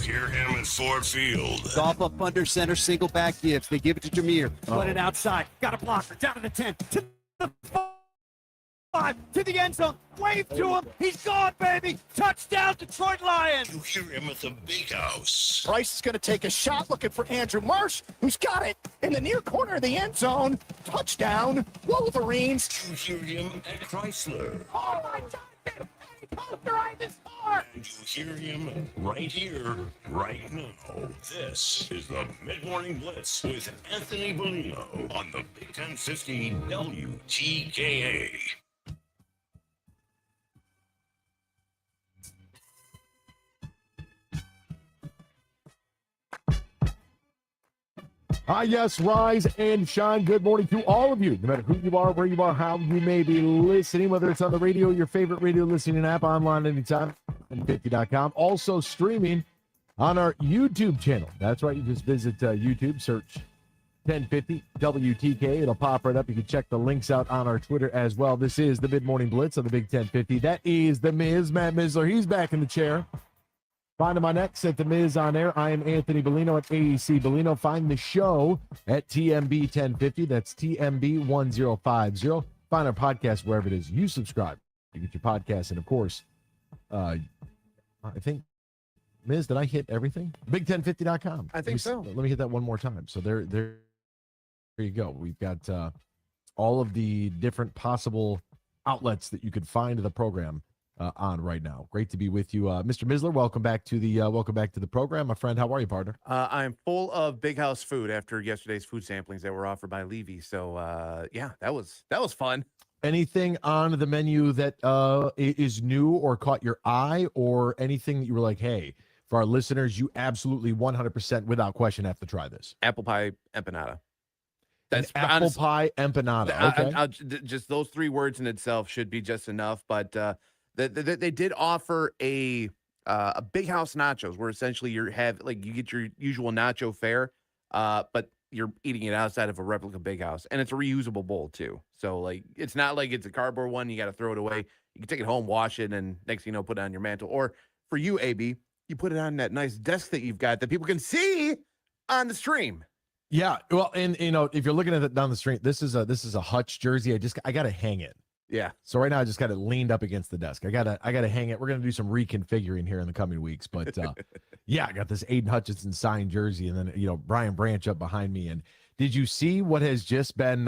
hear him at Ford Field. Golf up under center, single back gives. They give it to Jameer. Put it outside. Got a blocker. Down to the 10. To the 5. To the end zone. Wave to him. He's gone, baby. Touchdown, Detroit Lions. You hear him at the Big House. Price is going to take a shot looking for Andrew Marsh, who's got it in the near corner of the end zone. Touchdown, Wolverines. You hear him at Chrysler. Oh, my God. Posterize this far. And you hear him right here, right now. This is the Mid Morning Blitz with Anthony Bellino on the Big 1050 WTKA. Hi, yes, rise and shine. Good morning to all of you, no matter who you are, where you are, how you may be listening, whether it's on the radio, your favorite radio listening app, online anytime, 1050.com. Also streaming on our YouTube channel. That's right. You just visit YouTube, search 1050 WTK. It'll pop right up. You can check the links out on our Twitter as well. This is the Mid Morning Blitz on the Big 1050. That is the Miz, Matt Mizler. He's back in the chair. Find him on X at The Miz on air. I am Anthony Bellino at AEC Bellino. Find the show at TMB 1050. That's TMB 1050. Find our podcast wherever it is you subscribe. You get your podcast. And, of course, I think, Miz, did I hit everything? Big1050.com. I think so. Let me hit that one more time. So there you go. We've got all of the different possible outlets that you could find the program on right now. Great to be with you, Mr. Mizler. Welcome back to the program, my friend. How are you, partner? I'm full of Big House food after yesterday's food samplings that were offered by Levy. So yeah, that was fun. Anything on the menu that is new or caught your eye, or anything that you were like, hey, for our listeners, you absolutely 100% without question have to try this? Apple pie empanada. That's apple pie empanada. Okay. Just those three words in itself should be just enough. But they did offer a Big House nachos, where essentially you get your usual nacho fare, but you're eating it outside of a replica Big House, and it's a reusable bowl too. So like, it's not like it's a cardboard one. You got to throw it away. You can take it home, wash it, and next thing you know, put it on your mantle. Or for you, AB, you put it on that nice desk that you've got that people can see on the stream. Yeah, well, and if you're looking at it down the street, this is a Hutch jersey. I got to hang it. Yeah. So right now I just got it leaned up against the desk. I gotta hang it. We're gonna do some reconfiguring here in the coming weeks. But yeah, I got this Aiden Hutchinson signed jersey, and then Brian Branch up behind me. And did you see what has just been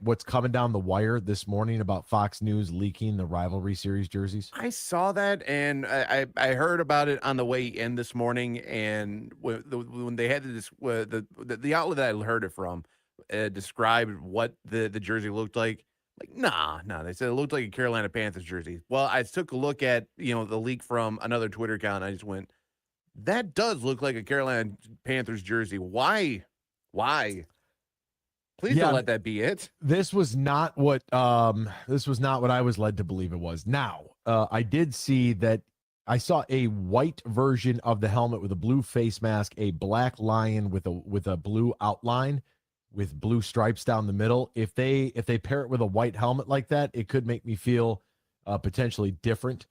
what's coming down the wire this morning about Fox News leaking the rivalry series jerseys? I saw that, and I heard about it on the way in this morning. And when they had the outlet that I heard it from described what the jersey looked like. Like, nah. They said it looked like a Carolina Panthers jersey. Well, I took a look at, the leak from another Twitter account. And I just went, that does look like a Carolina Panthers jersey. Why? Please don't let that be it. This was not what I was led to believe it was. Now, I did see that I saw a white version of the helmet with a blue face mask, a black lion with a blue outline, with blue stripes down the middle. If they pair it with a white helmet like that, it could make me feel potentially different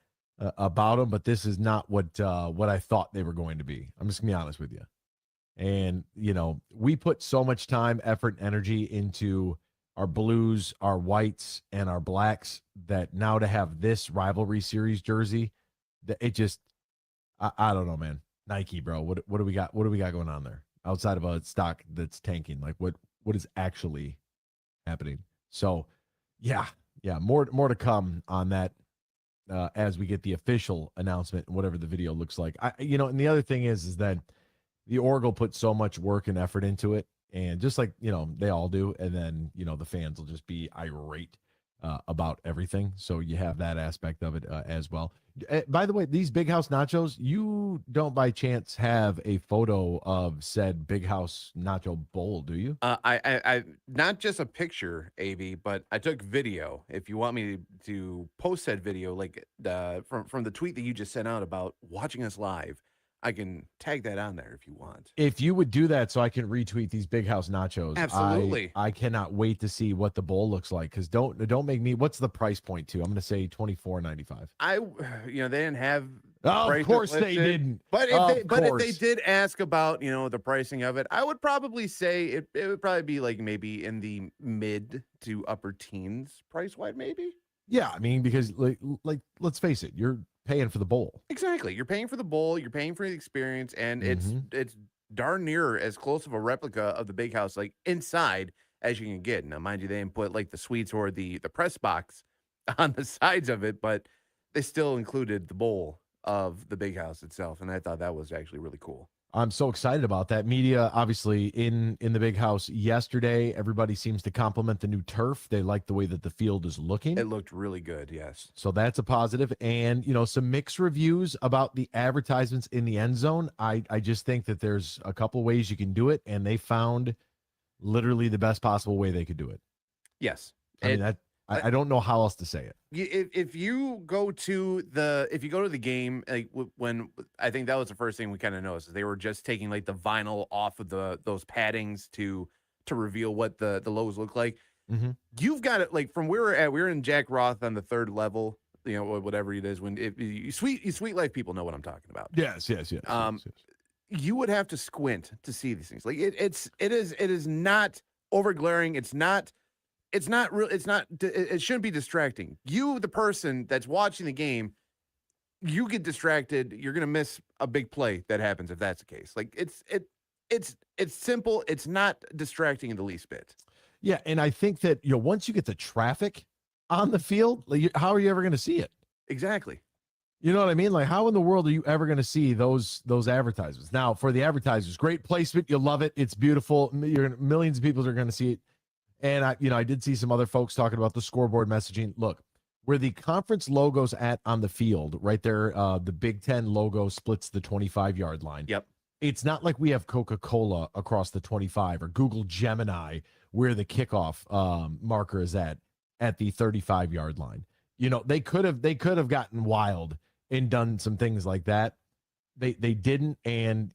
about them. But this is not what I thought they were going to be. I'm just gonna be honest with you. And we put so much time, effort, and energy into our blues, our whites, and our blacks, that now to have this rivalry series jersey, that it just I don't know, man. Nike, bro. What do we got? What do we got going on there outside of a stock that's tanking? Like what is actually happening? So yeah, more to come on that as we get the official announcement and whatever the video looks like. And the other thing is that the Oracle put so much work and effort into it, and just like they all do, and then the fans will just be irate about everything. So you have that aspect of it as well. By the way, these Big House nachos, you don't by chance have a photo of said Big House nacho bowl, do you? I not just a picture, AB, but I took video. If you want me to post that video, like from the tweet that you just sent out about watching us live, I can tag that on there if you want. If you would do that so I can retweet these Big House nachos. Absolutely. I cannot wait to see what the bowl looks like, because don't make me, what's the price point too? I'm going to say $24.95. They didn't have Of prices course they listed. didn't. But if they course. did ask about, the pricing of it, I would probably say it would probably be like maybe in the mid to upper teens price wide, maybe. Yeah, I mean, because like let's face it, you're paying for the bowl. Exactly. You're paying for the bowl, you're paying for the experience, and Mhm. it's darn near as close of a replica of the big house, like inside, as you can get. Now, mind you, they didn't put like the suites or the press box on the sides of it, but they still included the bowl of the big house itself, and I thought that was actually really cool. I'm so excited about that. Media, obviously, in the big house yesterday, everybody seems to compliment the new turf. They like the way that the field is looking. It looked really good, yes. So that's a positive. And, some mixed reviews about the advertisements in the end zone. I just think that there's a couple ways you can do it, and they found literally the best possible way they could do it. Yes. I don't know how else to say it. If you go to the game, like when I think that was the first thing we kind of noticed, is they were just taking like the vinyl off of those paddings to reveal what the logos look like. Mm-hmm. You've got it like from where we're at. We're in Jack Roth on the third level, whatever it is. When you sweet life people know what I'm talking about. Yes. You would have to squint to see these things. Like it is not over glaring. It's not real. It shouldn't be distracting. You, the person that's watching the game, you get distracted. You're going to miss a big play that happens if that's the case. Like it's simple. It's not distracting in the least bit. Yeah. And I think that, once you get the traffic on the field, like, how are you ever going to see it? Exactly. You know what I mean? Like, how in the world are you ever going to see those advertisements? Now, for the advertisers, great placement. You'll love it. It's beautiful. Millions of people are going to see it. And I did see some other folks talking about the scoreboard messaging. Look, where the conference logo's at on the field, right there, the Big Ten logo splits the 25-yard line. Yep. It's not like we have Coca-Cola across the 25 or Google Gemini where the kickoff marker is at the 35-yard line. They could have gotten wild and done some things like that. They didn't, and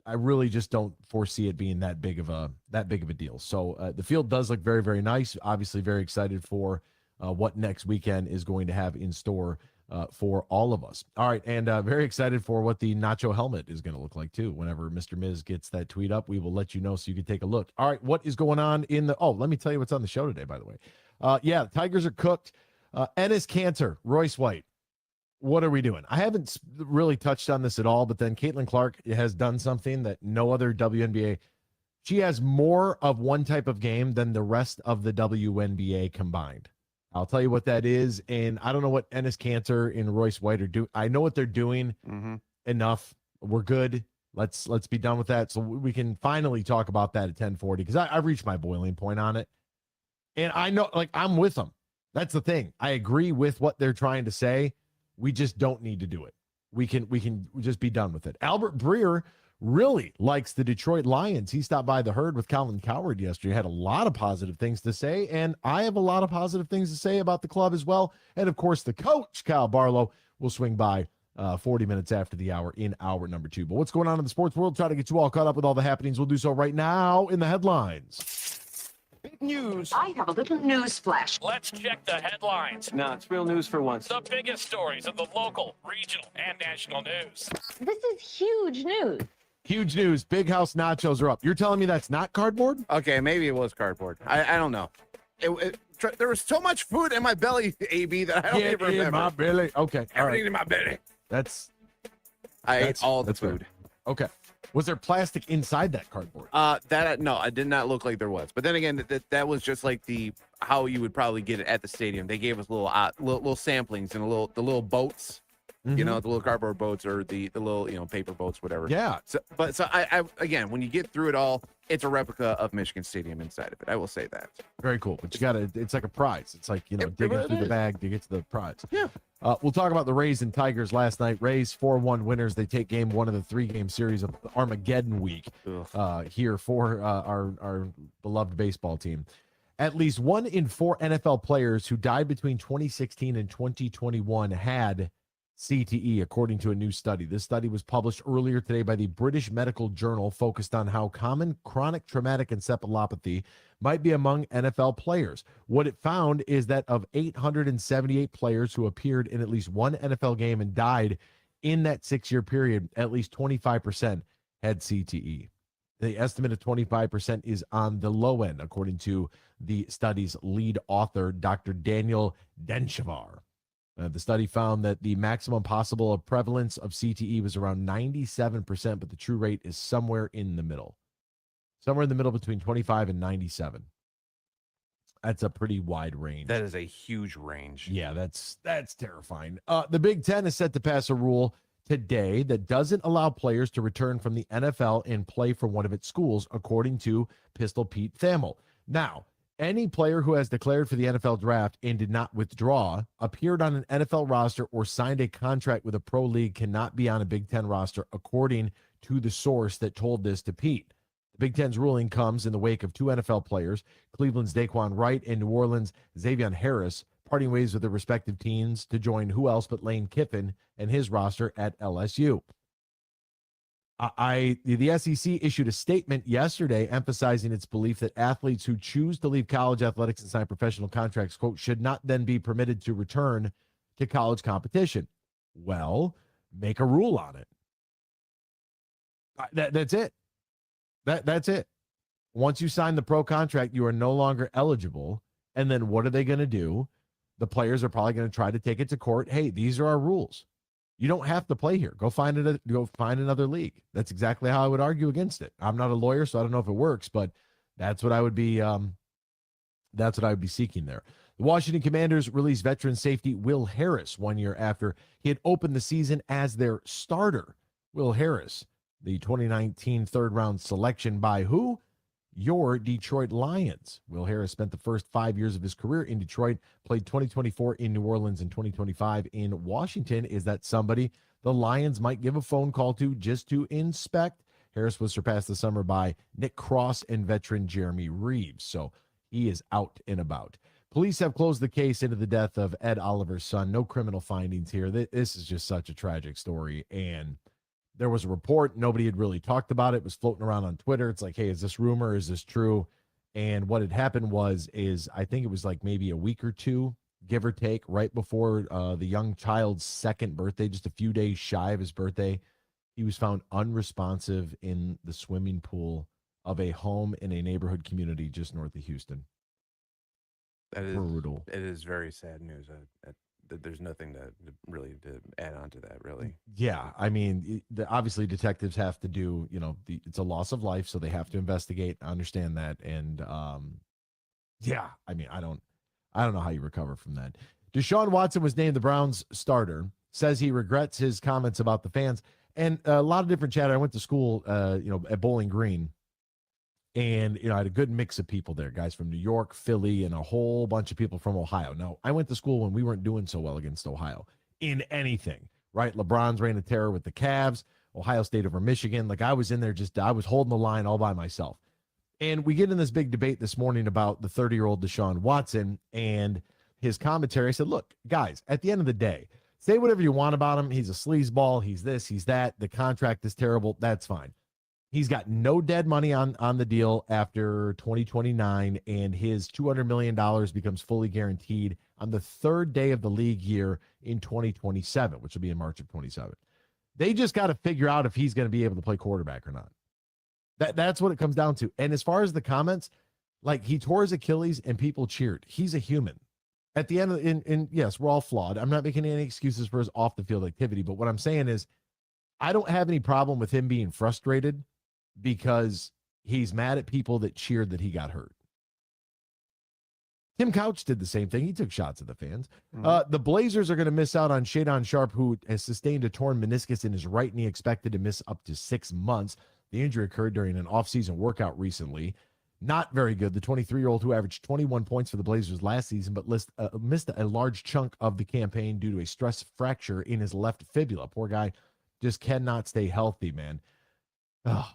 I really just don't foresee it being that big of a deal. So the field does look very, very nice. Obviously, very excited for what next weekend is going to have in store for all of us. All right, and very excited for what the Nacho helmet is going to look like too. Whenever Mr. Miz gets that tweet up, we will let you know so you can take a look. All right, what is going on in the? Oh, let me tell you what's on the show today. By the way, the Tigers are cooked. Ennis Cantor, Royce White. What are we doing? I haven't really touched on this at all, but then Caitlin Clark has done something that no other WNBA. She has more of one type of game than the rest of the WNBA combined. I'll tell you what that is, and I don't know what Ennis Cantor and Royce White are doing. I know what they're doing. Mm-hmm. Enough. We're good. Let's be done with that, so we can finally talk about that at 10:40 because I've reached my boiling point on it, and I know, like, I'm with them. That's the thing. I agree with what they're trying to say. We just don't need to do it. We can just be done with it. Albert Breer really likes the Detroit Lions. He stopped by the Herd with Colin Cowherd yesterday. Had a lot of positive things to say, and I have a lot of positive things to say about the club as well. And of course, the coach, Kyle Barlow, will swing by 40 minutes after the hour in hour number 2. But what's going on in the sports world? Try to get you all caught up with all the happenings. We'll do so right now in the headlines. Big news. I have a little news flash. Let's check the headlines. No, it's real news for once. The biggest stories of the local, regional, and national news. This is huge news. Huge news. Big House nachos are up. You're telling me that's not cardboard? Okay, maybe it was cardboard. I don't know. There was so much food in my belly, AB, that I don't even remember. In my belly. Okay. All Everything right. in my belly. I ate all the food. Fair. Okay. Was there plastic inside that cardboard? No, it did not look like there was. But then again, that was just like how you would probably get it at the stadium. They gave us little samplings and the little boats, the little cardboard boats or the little paper boats, whatever. Yeah. So I again, when you get through it all, it's a replica of Michigan Stadium inside of it. I will say that. Very cool. But it's like a prize. It's like, dig really through the is. bag to get to the prize. Yeah. We'll talk about the Rays and Tigers last night. Rays 4-1 winners. They take game 1 of the 3-game series of Armageddon week here for our beloved baseball team. At least 1 in 4 NFL players who died between 2016 and 2021 had CTE, according to a new study. This study was published earlier today by the British Medical Journal, focused on how common chronic traumatic encephalopathy might be among NFL players. What it found is that of 878 players who appeared in at least one NFL game and died in that 6-year period, at least 25% had CTE. The estimate of 25% is on the low end, according to the study's lead author, Dr. Daniel Denchevar. The study found that the maximum possible prevalence of CTE was around 97%, but the true rate is somewhere in the middle. Somewhere in the middle between 25 and 97. That's a pretty wide range. That is a huge range. Yeah, that's terrifying. The Big Ten is set to pass a rule today that doesn't allow players to return from the NFL and play for one of its schools, according to Pistol Pete Thamel. Now, any player who has declared for the NFL draft and did not withdraw, appeared on an NFL roster, or signed a contract with a pro league cannot be on a Big Ten roster, according to the source that told this to Pete. The Big Ten's ruling comes in the wake of two NFL players, Cleveland's Daquan Wright and New Orleans' Xavier Harris, parting ways with their respective teams to join who else but Lane Kiffin and his roster at LSU. The SEC issued a statement yesterday emphasizing its belief that athletes who choose to leave college athletics and sign professional contracts, quote, should not then be permitted to return to college competition. Well, make a rule on it. That's it. That's it. Once you sign the pro contract, you are no longer eligible. And then what are they going to do? The players are probably going to try to take it to court. Hey, these are our rules. You don't have to play here. Go find another league. That's exactly how I would argue against it. I'm not a lawyer, so I don't know if it works, but that's what I would be seeking there. The Washington Commanders released veteran safety Will Harris 1 year after he had opened the season as their starter. Will Harris, the 2019 third-round selection by who? Your Detroit Lions. Will Harris spent the first 5 years of his career in Detroit, played 2024 in New Orleans and 2025 in Washington. Is that somebody the Lions might give a phone call to just to inspect? Harris was surpassed this summer by Nick Cross and veteran Jeremy Reeves, so he is out and about. Police have closed the case into the death of Ed Oliver's son. No criminal findings here. This is just such a tragic story, and there was a report. Nobody had really talked about it. It was floating around on Twitter. It's like, hey, is this rumor? Is this true? And what had happened is I think it was like maybe a week or two, give or take, right before the young child's second birthday, just a few days shy of his birthday, he was found unresponsive in the swimming pool of a home in a neighborhood community just north of Houston. That is brutal. It is very sad news. There's nothing to add on to that, really. Yeah, I mean, obviously detectives have to do, it's a loss of life, so they have to investigate. I understand that, and yeah, I mean, I don't know how you recover from that. Deshaun Watson was named the Browns starter. Says he regrets his comments about the fans, and a lot of different chatter. I went to school, at Bowling Green. And, I had a good mix of people there, guys from New York, Philly, and a whole bunch of people from Ohio. Now, I went to school when we weren't doing so well against Ohio in anything, right? LeBron's reign of terror with the Cavs, Ohio State over Michigan. Like, I was in there I was holding the line all by myself. And we get in this big debate this morning about the 30-year-old Deshaun Watson and his commentary. I said, look, guys, at the end of the day, say whatever you want about him. He's a sleazeball. He's this, he's that. The contract is terrible. That's fine. He's got no dead money on the deal after 2029, and his $200 million becomes fully guaranteed on the third day of the league year in 2027, which will be in March of 27. They just got to figure out if he's going to be able to play quarterback or not. That's what it comes down to. And as far as the comments, like, he tore his Achilles and people cheered. He's a human. At the end of and yes, we're all flawed. I'm not making any excuses for his off the field activity, but what I'm saying is I don't have any problem with him being frustrated, because he's mad at people that cheered that he got hurt. Tim Couch did the same thing. He took shots at the fans. The Blazers are going to miss out on Shadon Sharp, who has sustained a torn meniscus in his right knee, expected to miss up to 6 months. The injury occurred during an offseason workout recently. Not very good. The 23-year-old, who averaged 21 points for the Blazers last season, but missed a large chunk of the campaign due to a stress fracture in his left fibula. Poor guy just cannot stay healthy, man. Oh,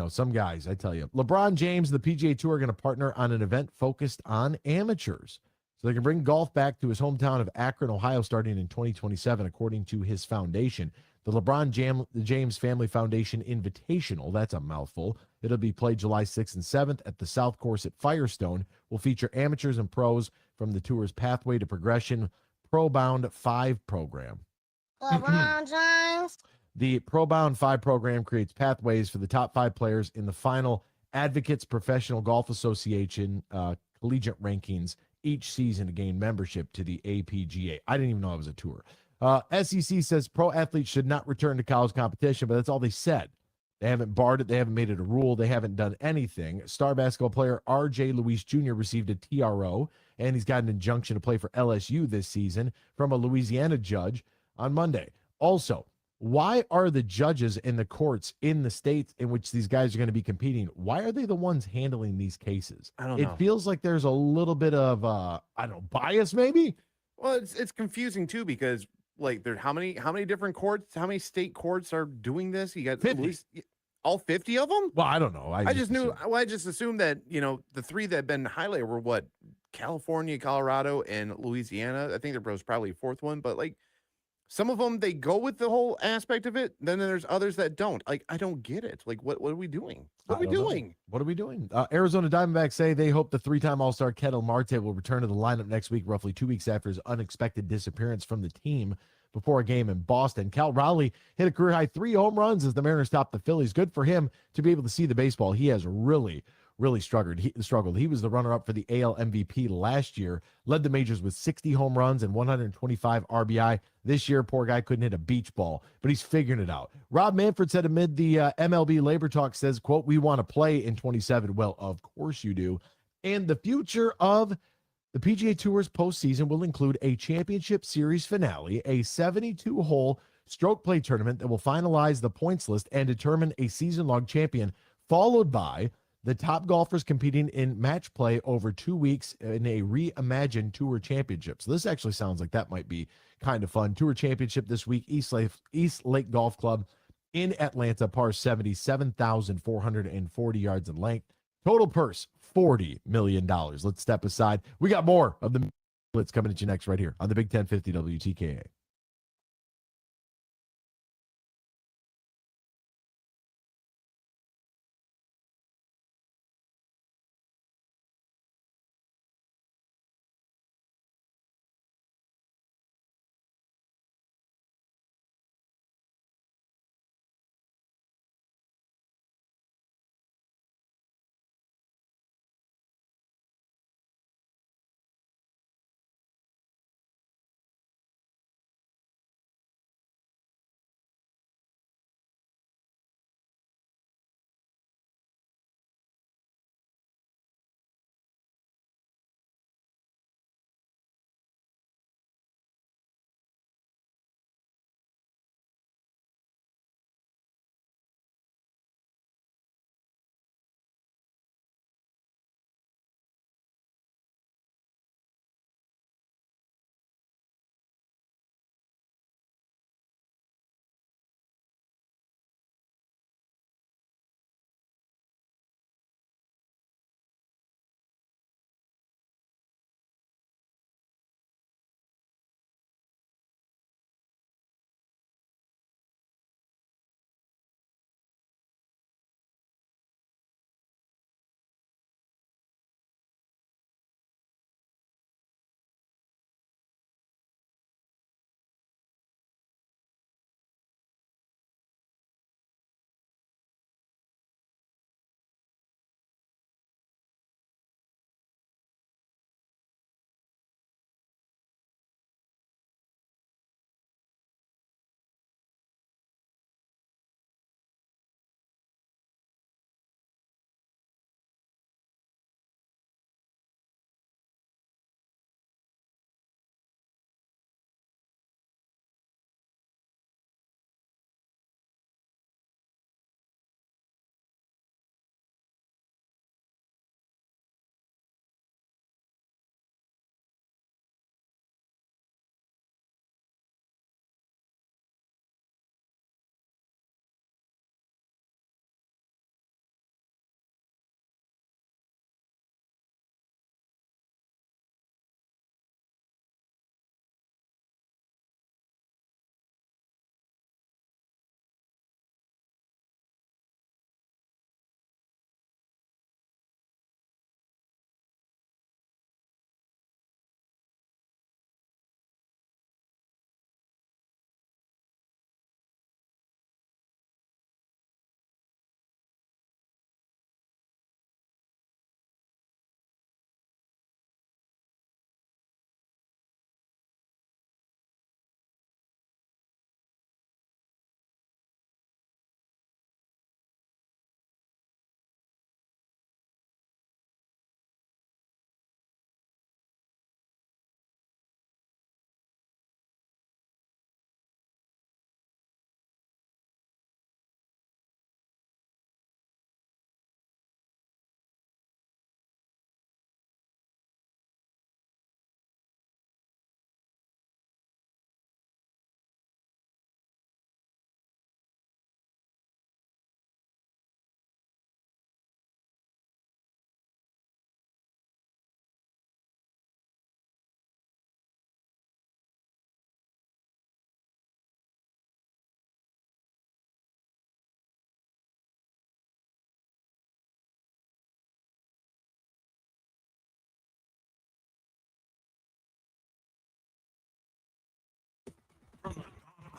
some guys, I tell you. LeBron James and the PGA Tour are going to partner on an event focused on amateurs, so they can bring golf back to his hometown of Akron, Ohio, starting in 2027, according to his foundation. The LeBron James Family Foundation Invitational, that's a mouthful. It'll be played July 6th and 7th at the South Course at Firestone. Will feature amateurs and pros from the tour's Pathway to Progression Pro Bound 5 program. LeBron James. The Pro Bound 5 program creates pathways for the top 5 players in the final Advocates Professional Golf Association collegiate rankings each season to gain membership to the APGA. I didn't even know it was a tour. SEC says pro athletes should not return to college competition, but that's all they said. They haven't barred it. They haven't made it a rule. They haven't done anything. Star basketball player R.J. Luis Jr. received a TRO, and he's got an injunction to play for LSU this season from a Louisiana judge on Monday. Also, why are the judges in the courts in the states in which these guys are going to be competing, why are they the ones handling these cases? I don't know. It feels like there's a little bit of, I don't know, bias maybe? Well, it's confusing too because like there how many different courts, how many state courts are doing this? You got 50. at least all 50 of them? Well, I don't know. I just assumed that, the 3 that have been highlighted were what? California, Colorado, and Louisiana. I think there was probably a 4th one, but like some of them, they go with the whole aspect of it. Then there's others that don't. Like, I don't get it. Like, what are we doing? What are we doing? What are we doing? Arizona Diamondbacks say they hope the 3-time All-Star Ketel Marte will return to the lineup next week, roughly 2 weeks after his unexpected disappearance from the team before a game in Boston. Cal Raleigh hit a career-high 3 home runs as the Mariners topped the Phillies. Good for him to be able to see the baseball. He has really struggled. He was the runner-up for the AL MVP last year, led the majors with 60 home runs and 125 RBI. This year, poor guy couldn't hit a beach ball, but he's figuring it out. Rob Manfred said amid the MLB labor talk says, quote, "We want to play in 27. Well, of course you do. And the future of the PGA Tour's postseason will include a championship series finale, a 72-hole stroke play tournament that will finalize the points list and determine a season-long champion, followed by the top golfers competing in match play over 2 weeks in a reimagined Tour Championship." So this actually sounds like that might be kind of fun. Tour Championship this week, East Lake Golf Club in Atlanta, par 70, 7,440 yards in length. Total purse, $40 million. Let's step aside. We got more of the Blitz coming at you next right here on the Big 1050 WTKA.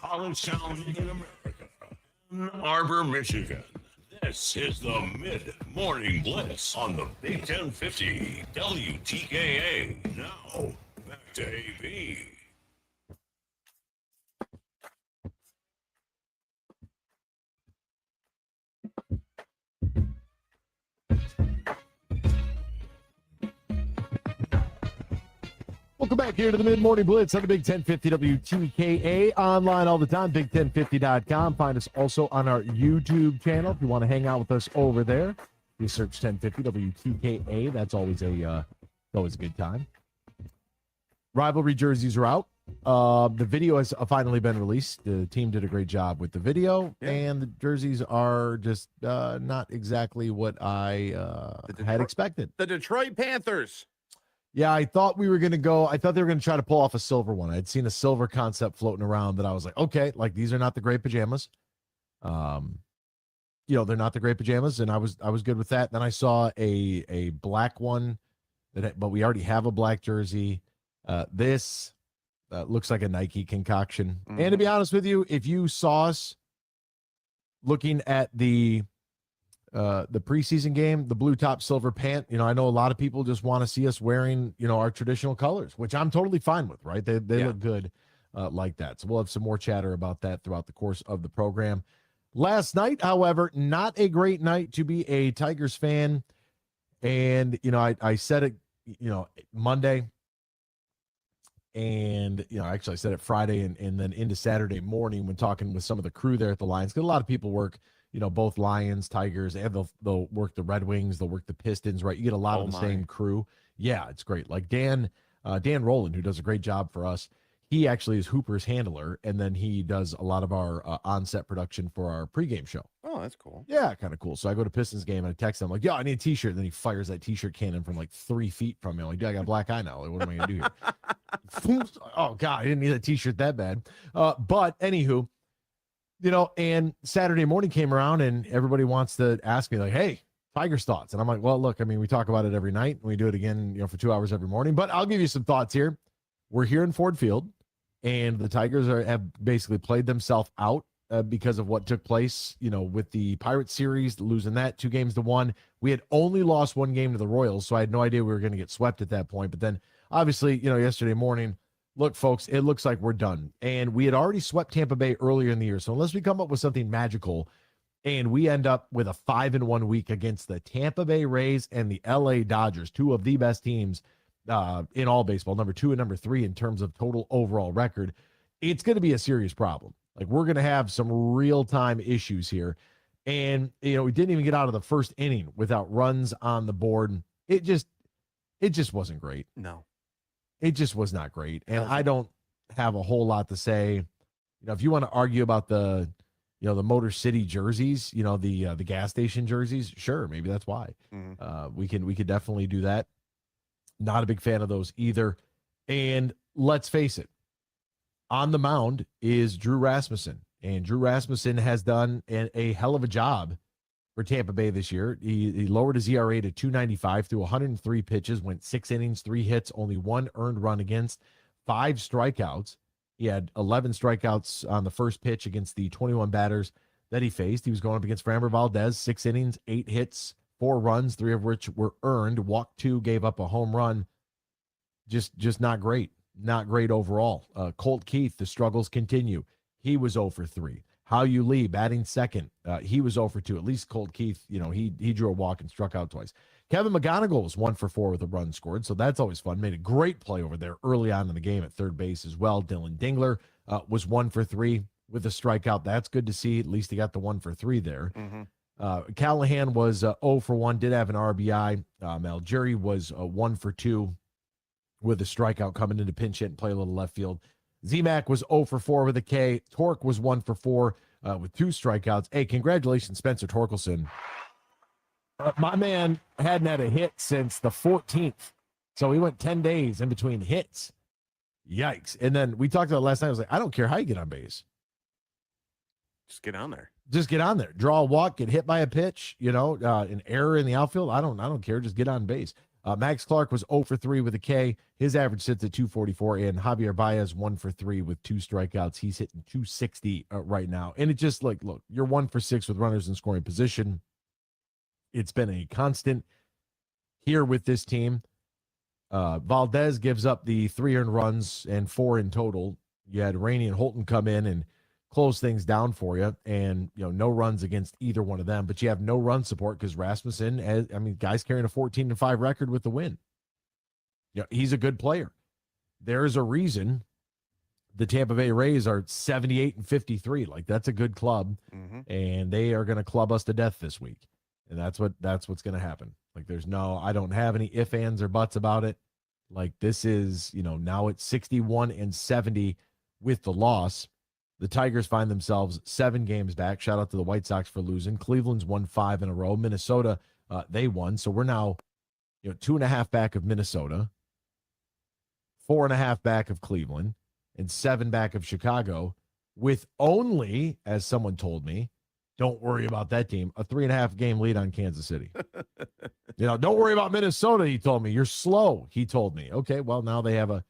college town in America, Ann Arbor, Michigan. This is the Mid Morning Blitz on the Big 1050 WTKA. Now, back to AB. Welcome back here to the Mid Morning Blitz on the Big 1050 WTKA, online all the time, big1050.com. Find us also on our YouTube channel if you want to hang out with us over there. You search 1050 WTKA. That's always a good time. Rivalry jerseys are out. The video has finally been released. The team did a great job with the video, and the jerseys are just not exactly what I had expected. The Detroit Panthers. Yeah, I thought we were going to go. I thought they were going to try to pull off a silver one. I'd seen a silver concept floating around that I was like, okay, like these are not the great pajamas. They're not the great pajamas, and I was good with that. Then I saw a black one, but we already have a black jersey. This looks like a Nike concoction. Mm-hmm. And to be honest with you, if you saw us looking at the preseason game, the blue top, silver pant, I know a lot of people just want to see us wearing, our traditional colors, which I'm totally fine with, right? They look good like that. So we'll have some more chatter about that throughout the course of the program. Last night, however, not a great night to be a Tigers fan. And, I said it, Monday, and, actually I said it Friday and then into Saturday morning when talking with some of the crew there at the Lions, because a lot of people work, both Lions, Tigers, and they'll work the Red Wings, they'll work the Pistons, right? You get a lot of the same crew. Yeah, it's great. Like Dan Rowland, who does a great job for us, he actually is Hooper's handler, and then he does a lot of our on-set production for our pregame show. Oh, that's cool. Yeah, kind of cool. So I go to Pistons game and I text him like, "Yo, I need a T-shirt." And then he fires that T-shirt cannon from like 3 feet from me. I'm like, "Dude, I got a black eye now. Like, what am I gonna do here?" Oh God, I didn't need a T-shirt that bad. But anywho, and Saturday morning came around and everybody wants to ask me like, "Hey, Tigers thoughts?" And I'm like, "Well, look, I mean, we talk about it every night and we do it again, for 2 hours every morning. But I'll give you some thoughts here. We're here in Ford Field, and the Tigers have basically played themselves out because of what took place, with the Pirates series, losing that 2-1. We had only lost 1 game to the Royals, so I had no idea we were going to get swept at that point. But then, obviously, yesterday morning, look, folks, it looks like we're done. And we had already swept Tampa Bay earlier in the year. So unless we come up with something magical and we end up with a 5-1 week against the Tampa Bay Rays and the LA Dodgers, 2 of the best teams in all baseball, number 2 and number 3 in terms of total overall record, it's going to be a serious problem. Like, we're going to have some real-time issues here. And, we didn't even get out of the first inning without runs on the board. It just wasn't great. No. It just was not great. And I don't have a whole lot to say. If you want to argue about the Motor City jerseys, the gas station jerseys, sure, maybe that's why. Mm-hmm. We could definitely do that. Not a big fan of those either. And let's face it, on the mound is Drew Rasmussen. And Drew Rasmussen has done a hell of a job for Tampa Bay this year. He lowered his ERA to 2.95 through 103 pitches, went 6 innings, 3 hits, only 1 earned run against, 5 strikeouts. He had 11 strikeouts on the first pitch against the 21 batters that he faced. He was going up against Framber Valdez, 6 innings, 8 hits, 4 runs, 3 of which were earned, walked 2, gave up a home run. Just not great. Not great overall. Colt Keith, the struggles continue. He was 0 for 3. Hao-Yu Lee batting second. He was 0 for 2. At least Colt Keith, he drew a walk and struck out twice. Kevin McGonigal was 1 for 4 with a run scored, so that's always fun. Made a great play over there early on in the game at third base as well. Dylan Dingler was 1 for 3 with a strikeout. That's good to see. At least he got the 1 for 3 there. Mm-hmm. Callahan was 0 for 1, did have an RBI. Malgeri was 1 for 2 with a strikeout coming into pinch hit and play a little left field. Z-Mac was 0 for 4 with a K. Torque was 1 for 4 with 2 strikeouts. Hey, congratulations, Spencer Torkelson. My man hadn't had a hit since the 14th. So he went 10 days in between hits. Yikes. And then we talked about it last night. I was like, I don't care how you get on base. Just get on there. Just get on there. Draw a walk, get hit by a pitch, an error in the outfield. I don't care. Just get on base. Max Clark was 0 for 3 with a K. His average sits at 244, and Javier Baez 1 for 3 with 2 strikeouts. He's hitting 260 right now. And it just like, look, you're 1 for 6 with runners in scoring position. It's been a constant here with this team. Valdez gives up the 3 earned runs and 4 in total. You had Rainey and Holton come in and close things down for you, and no runs against either one of them, but you have no run support because Rasmussen, guy's carrying a 14-5 record with the win. He's a good player. There's a reason the Tampa Bay Rays are 78-53. Like, that's a good club, and they are going to club us to death this week, and that's what's going to happen. Like, I don't have any ifs, ands, or buts about it. Like, this is, now it's 61-70 with the loss. The Tigers find themselves 7 games back. Shout out to the White Sox for losing. Cleveland's won 5 in a row. Minnesota, they won. So we're now 2.5 back of Minnesota, 4.5 back of Cleveland, and 7 back of Chicago, with only, as someone told me, don't worry about that team, a 3.5 game lead on Kansas City. Don't worry about Minnesota, he told me. You're slow, he told me. Okay, well, now they have a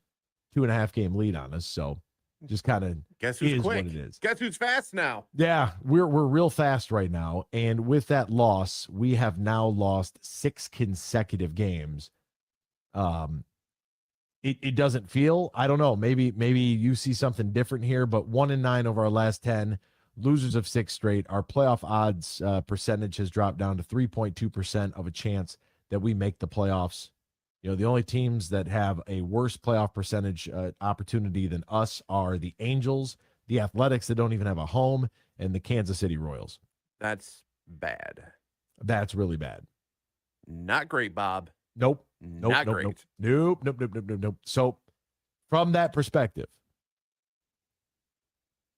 2.5 game lead on us, so just kind of guess who's quick. What it is. Guess who's fast now? Yeah, we're real fast right now. And with that loss, we have now lost 6 consecutive games. It doesn't feel, I don't know, maybe you see something different here, but 1-9 over our last 10, losers of 6 straight. Our playoff odds percentage has dropped down to 3.2% of a chance that we make the playoffs. The only teams that have a worse playoff percentage opportunity than us are the Angels, the Athletics that don't even have a home, and the Kansas City Royals. That's bad. That's really bad. Not great, Bob. Nope. Not great. Nope. So from that perspective,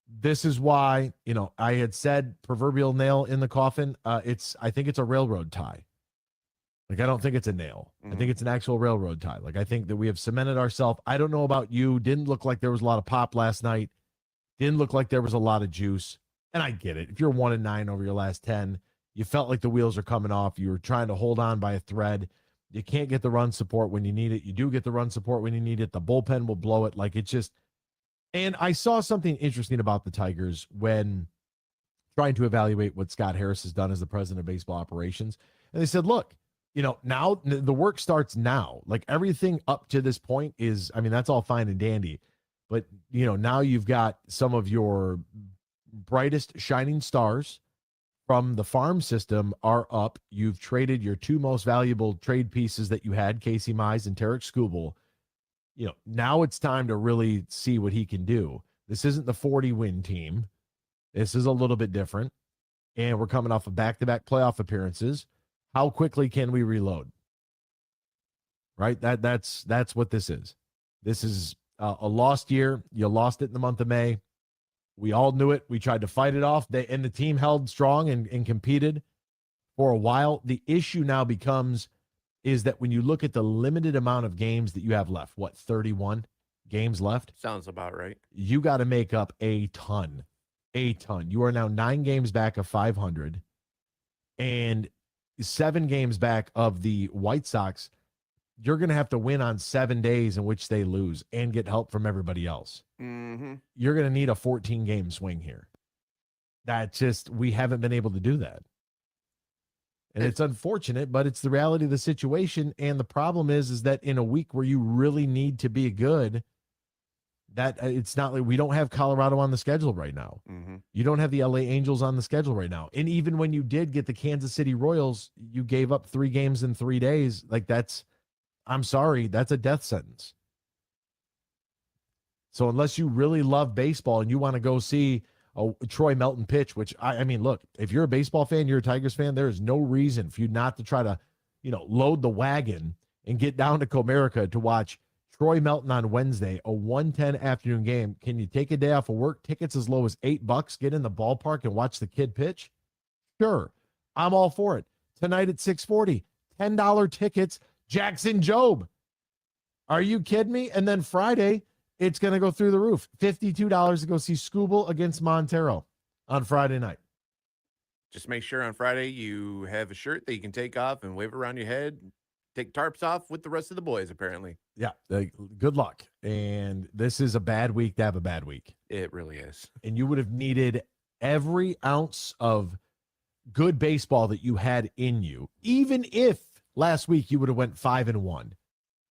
this is why, I had said proverbial nail in the coffin. I think it's a railroad tie. Like, I don't think it's a nail. I think it's an actual railroad tie. Like, I think that we have cemented ourselves. I don't know about you. Didn't look like there was a lot of pop last night. Didn't look like there was a lot of juice. And I get it. If you're 1-9 over your last 10, you felt like the wheels are coming off. You were trying to hold on by a thread. You can't get the run support when you need it. You do get the run support when you need it. The bullpen will blow it. Like, it's just, and I saw something interesting about the Tigers when trying to evaluate what Scott Harris has done as the president of baseball operations. And they said, look, now the work starts now. Like, everything up to this point is, that's all fine and dandy. But, now you've got some of your brightest shining stars from the farm system are up. You've traded your 2 most valuable trade pieces that you had, Casey Mize and Tarek Skubal. Now it's time to really see what he can do. This isn't the 40-win team. This is a little bit different. And we're coming off of back-to-back playoff appearances. How quickly can we reload? Right? That's what this is. This is a lost year. You lost it in the month of May. We all knew it. We tried to fight it off. And the team held strong and competed for a while. The issue now becomes is that when you look at the limited amount of games that you have left, 31 games left? Sounds about right. You got to make up a ton. You are now 9 games back of 500 and 7 games back of the White Sox. You're going to have to win on 7 days in which they lose and get help from everybody else. You're going to need a 14-game swing here. We haven't been able to do that. And it's unfortunate, but it's the reality of the situation. And the problem is that in a week where you really need to be good, that it's not like we don't have Colorado on the schedule right now. You don't have the LA Angels on the schedule right now. And even when you did get the Kansas City Royals, you gave up 3 games in 3 days. Like, I'm sorry, that's a death sentence. So unless you really love baseball and you want to go see a Troy Melton pitch, which I mean, look, if you're a baseball fan, you're a Tigers fan, there is no reason for you not to try to, load the wagon and get down to Comerica to watch Troy Melton on Wednesday, a 1:10 afternoon game. Can you take a day off of work? Tickets as low as $8. Get in the ballpark and watch the kid pitch. Sure, I'm all for it. Tonight at 6:40, $10 tickets. Jackson Jobe. Are you kidding me? And then Friday, it's going to go through the roof. $52 to go see Skubal against Montero on Friday night. Just make sure on Friday you have a shirt that you can take off and wave around your head. take tarps off with the rest of the boys, apparently. Yeah, good luck. And this is a bad week to have a bad week. It really is. And you would have needed every ounce of good baseball that you had in you, even if last week you would have went 5-1,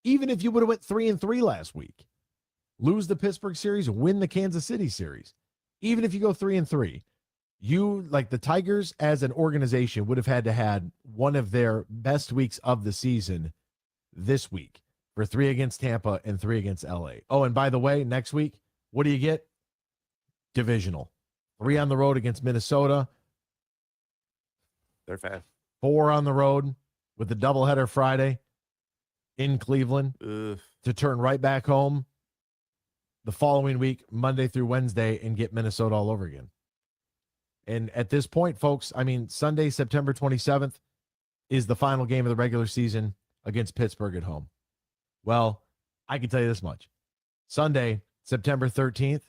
even if you would have went 3-3 last week, lose the Pittsburgh series, win the Kansas City series, even if you go 3-3, you, like the Tigers as an organization, would have had to had one of their best weeks of the season this week for 3 against Tampa and 3 against LA. Oh, and by the way, next week, what do you get? Divisional. 3 on the road against Minnesota. They're fast. 4 on the road with the doubleheader Friday in Cleveland to turn right back home the following week, Monday through Wednesday, and get Minnesota all over again. And at this point, folks, I mean, Sunday, September 27th is the final game of the regular season against Pittsburgh at home. Well, I can tell you this much. Sunday, September 13th,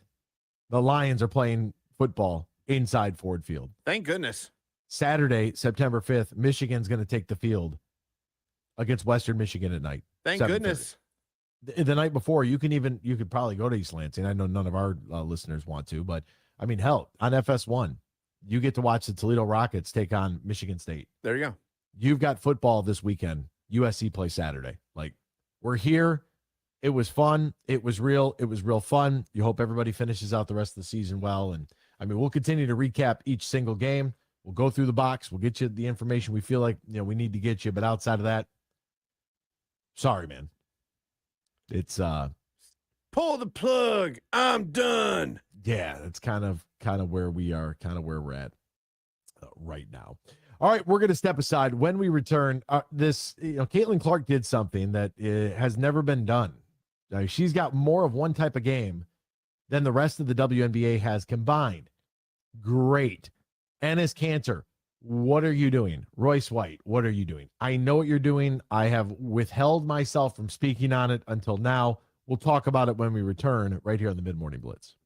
the Lions are playing football inside Ford Field. Thank goodness. Saturday, September 5th, Michigan's going to take the field against Western Michigan at night. Thank 7:30. goodness. The night before, you could probably go to East Lansing. I know none of our listeners want to, but I mean, hell, on FS1, you get to watch the Toledo Rockets take on Michigan State. There you go. You've got football this weekend. USC plays Saturday. Like, we're here. It was fun. It was real. It was real fun. You hope everybody finishes out the rest of the season well. And I mean, we'll continue to recap each single game. We'll go through the box. We'll get you the information we feel like, we need to get you. But outside of that, sorry, man. It's pull the plug. I'm done. Yeah, it's kind of where we are, kind of where we're at right now. All right, we're going to step aside. When we return, Caitlin Clark did something that has never been done. She's got more of one type of game than the rest of the WNBA has combined. Great. Ennis Cantor, what are you doing? Royce White, what are you doing? I know what you're doing. I have withheld myself from speaking on it until now. We'll talk about it when we return right here on the Mid Morning Blitz.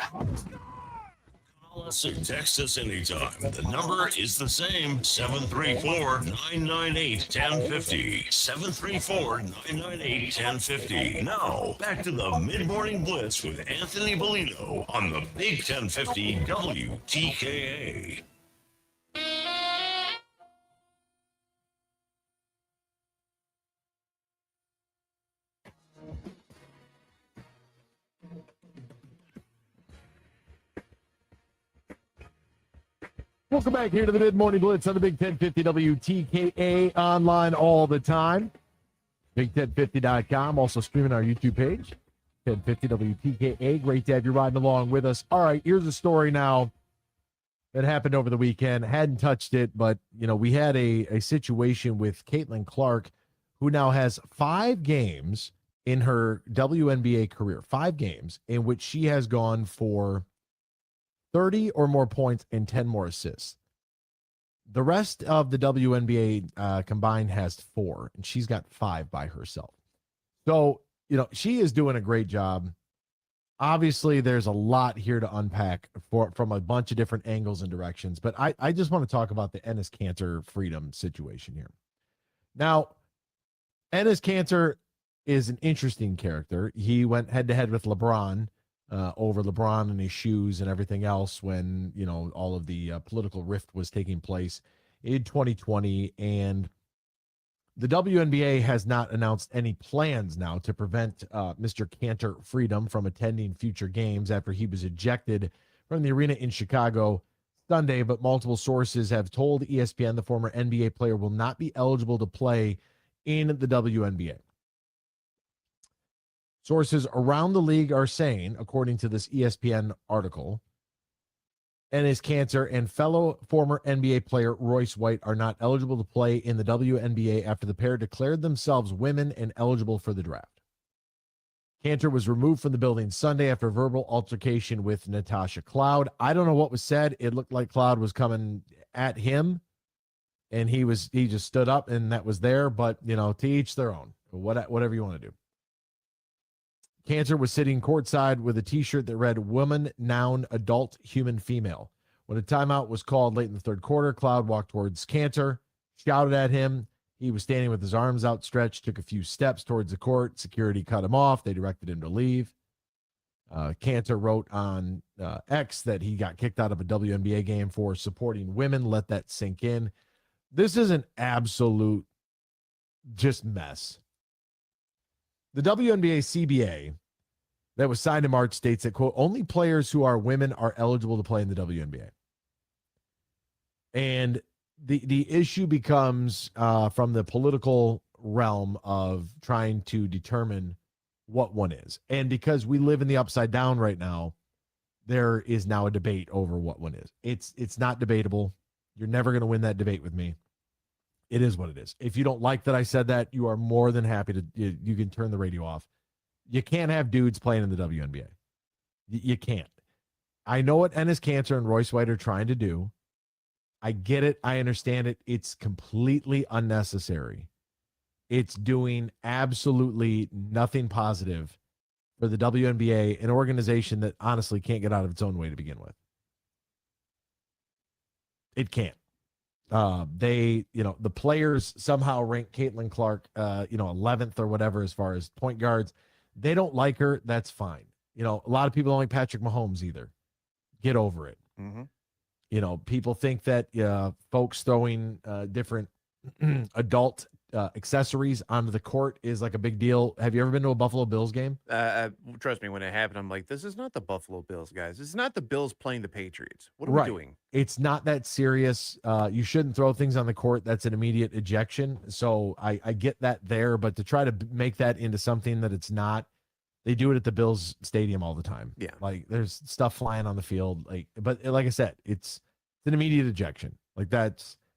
Call us or text us anytime. The number is the same, 734-998-1050. 734-998-1050. Now, back to the Mid Morning Blitz with Anthony Bellino on the Big 1050 WTKA. Welcome back here to the Mid Morning Blitz on the Big 1050 WTKA, online all the time. Big1050.com. Also streaming our YouTube page, 1050 WTKA. Great to have you riding along with us. All right, here's a story now that happened over the weekend. Hadn't touched it, but, we had a situation with Caitlin Clark, who now has 5 games in her WNBA career, 5 games in which she has gone for 30 or more points and 10 more assists. The rest of the WNBA combined has 4, and she's got 5 by herself. So, she is doing a great job. Obviously, there's a lot here to unpack from a bunch of different angles and directions, but I just want to talk about the Enes Kanter freedom situation here. Now, Enes Kanter is an interesting character. He went head-to-head with LeBron over LeBron and his shoes and everything else when, all of the political rift was taking place in 2020. And the WNBA has not announced any plans now to prevent Mr. Kanter freedom from attending future games after he was ejected from the arena in Chicago Sunday. But multiple sources have told ESPN the former NBA player will not be eligible to play in the WNBA. Sources around the league are saying, according to this ESPN article, Enes Kanter and fellow former NBA player Royce White are not eligible to play in the WNBA after the pair declared themselves women and eligible for the draft. Kanter was removed from the building Sunday after a verbal altercation with Natasha Cloud. I don't know what was said. It looked like Cloud was coming at him, and he just stood up, and that was there. But, to each their own. Whatever you want to do. Kanter was sitting courtside with a T-shirt that read "Woman, Noun, Adult, Human, Female." When a timeout was called late in the third quarter, Cloud walked towards Kanter, shouted at him. He was standing with his arms outstretched, took a few steps towards the court. Security cut him off. They directed him to leave. Kanter wrote on X that he got kicked out of a WNBA game for supporting women. Let that sink in. This is an absolute just mess. The WNBA CBA that was signed in March states that, quote, only players who are women are eligible to play in the WNBA. And the issue becomes from the political realm of trying to determine what one is. And because we live in the upside down right now, there is now a debate over what one is. It's not debatable. You're never going to win that debate with me. It is what it is. If you don't like that I said that, you are more than happy to, you can turn the radio off. You can't have dudes playing in the WNBA. You can't. I know what Enes Kanter and Royce White are trying to do. I get it. I understand it. It's completely unnecessary. It's doing absolutely nothing positive for the WNBA, an organization that honestly can't get out of its own way to begin with. It can't. The players somehow rank Caitlin Clark, 11th or whatever as far as point guards. They don't like her. That's fine. A lot of people don't like Patrick Mahomes either. Get over it. Mm-hmm. People think that folks throwing different adult accessories onto the court is like a big deal. Have you ever been to a Buffalo Bills game? Trust me, when it happened, I'm like, this is not the Buffalo Bills, guys. This is not the Bills playing the Patriots. What are we doing? It's not that serious. You shouldn't throw things on the court. That's an immediate ejection. So I get that there, but to try to make that into something that it's not, they do it at the Bills stadium all the time. Yeah. Like there's stuff flying on the field. But like I said, it's an immediate ejection. And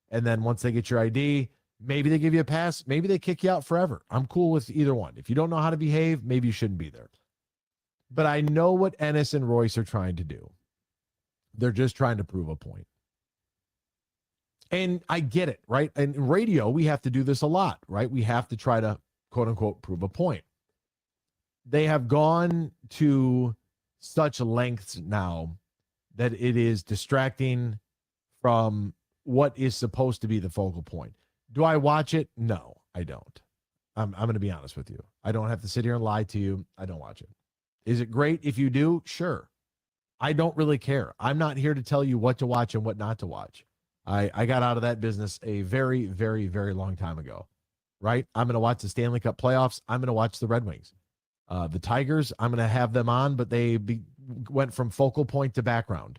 then once they get your ID, maybe they give you a pass. Maybe they kick you out forever. I'm cool with either one. If you don't know how to behave, maybe you shouldn't be there. But I know what Enes and Royce are trying to do. They're just trying to prove a point. And I get it, right? And in radio, we have to do this a lot, right? We have to try to, quote unquote, prove a point. They have gone to such lengths now that it is distracting from what is supposed to be the focal point. Do I watch it? No, I don't. I'm going to be honest with you. I don't have to sit here and lie to you. I don't watch it. Is it great if you do? Sure. I don't really care. I'm not here to tell you what to watch and what not to watch. I got out of that business a very, very, very long time ago, right? I'm going to watch the Stanley Cup playoffs. I'm going to watch the Red Wings. The Tigers, I'm going to have them on, but they went from focal point to background.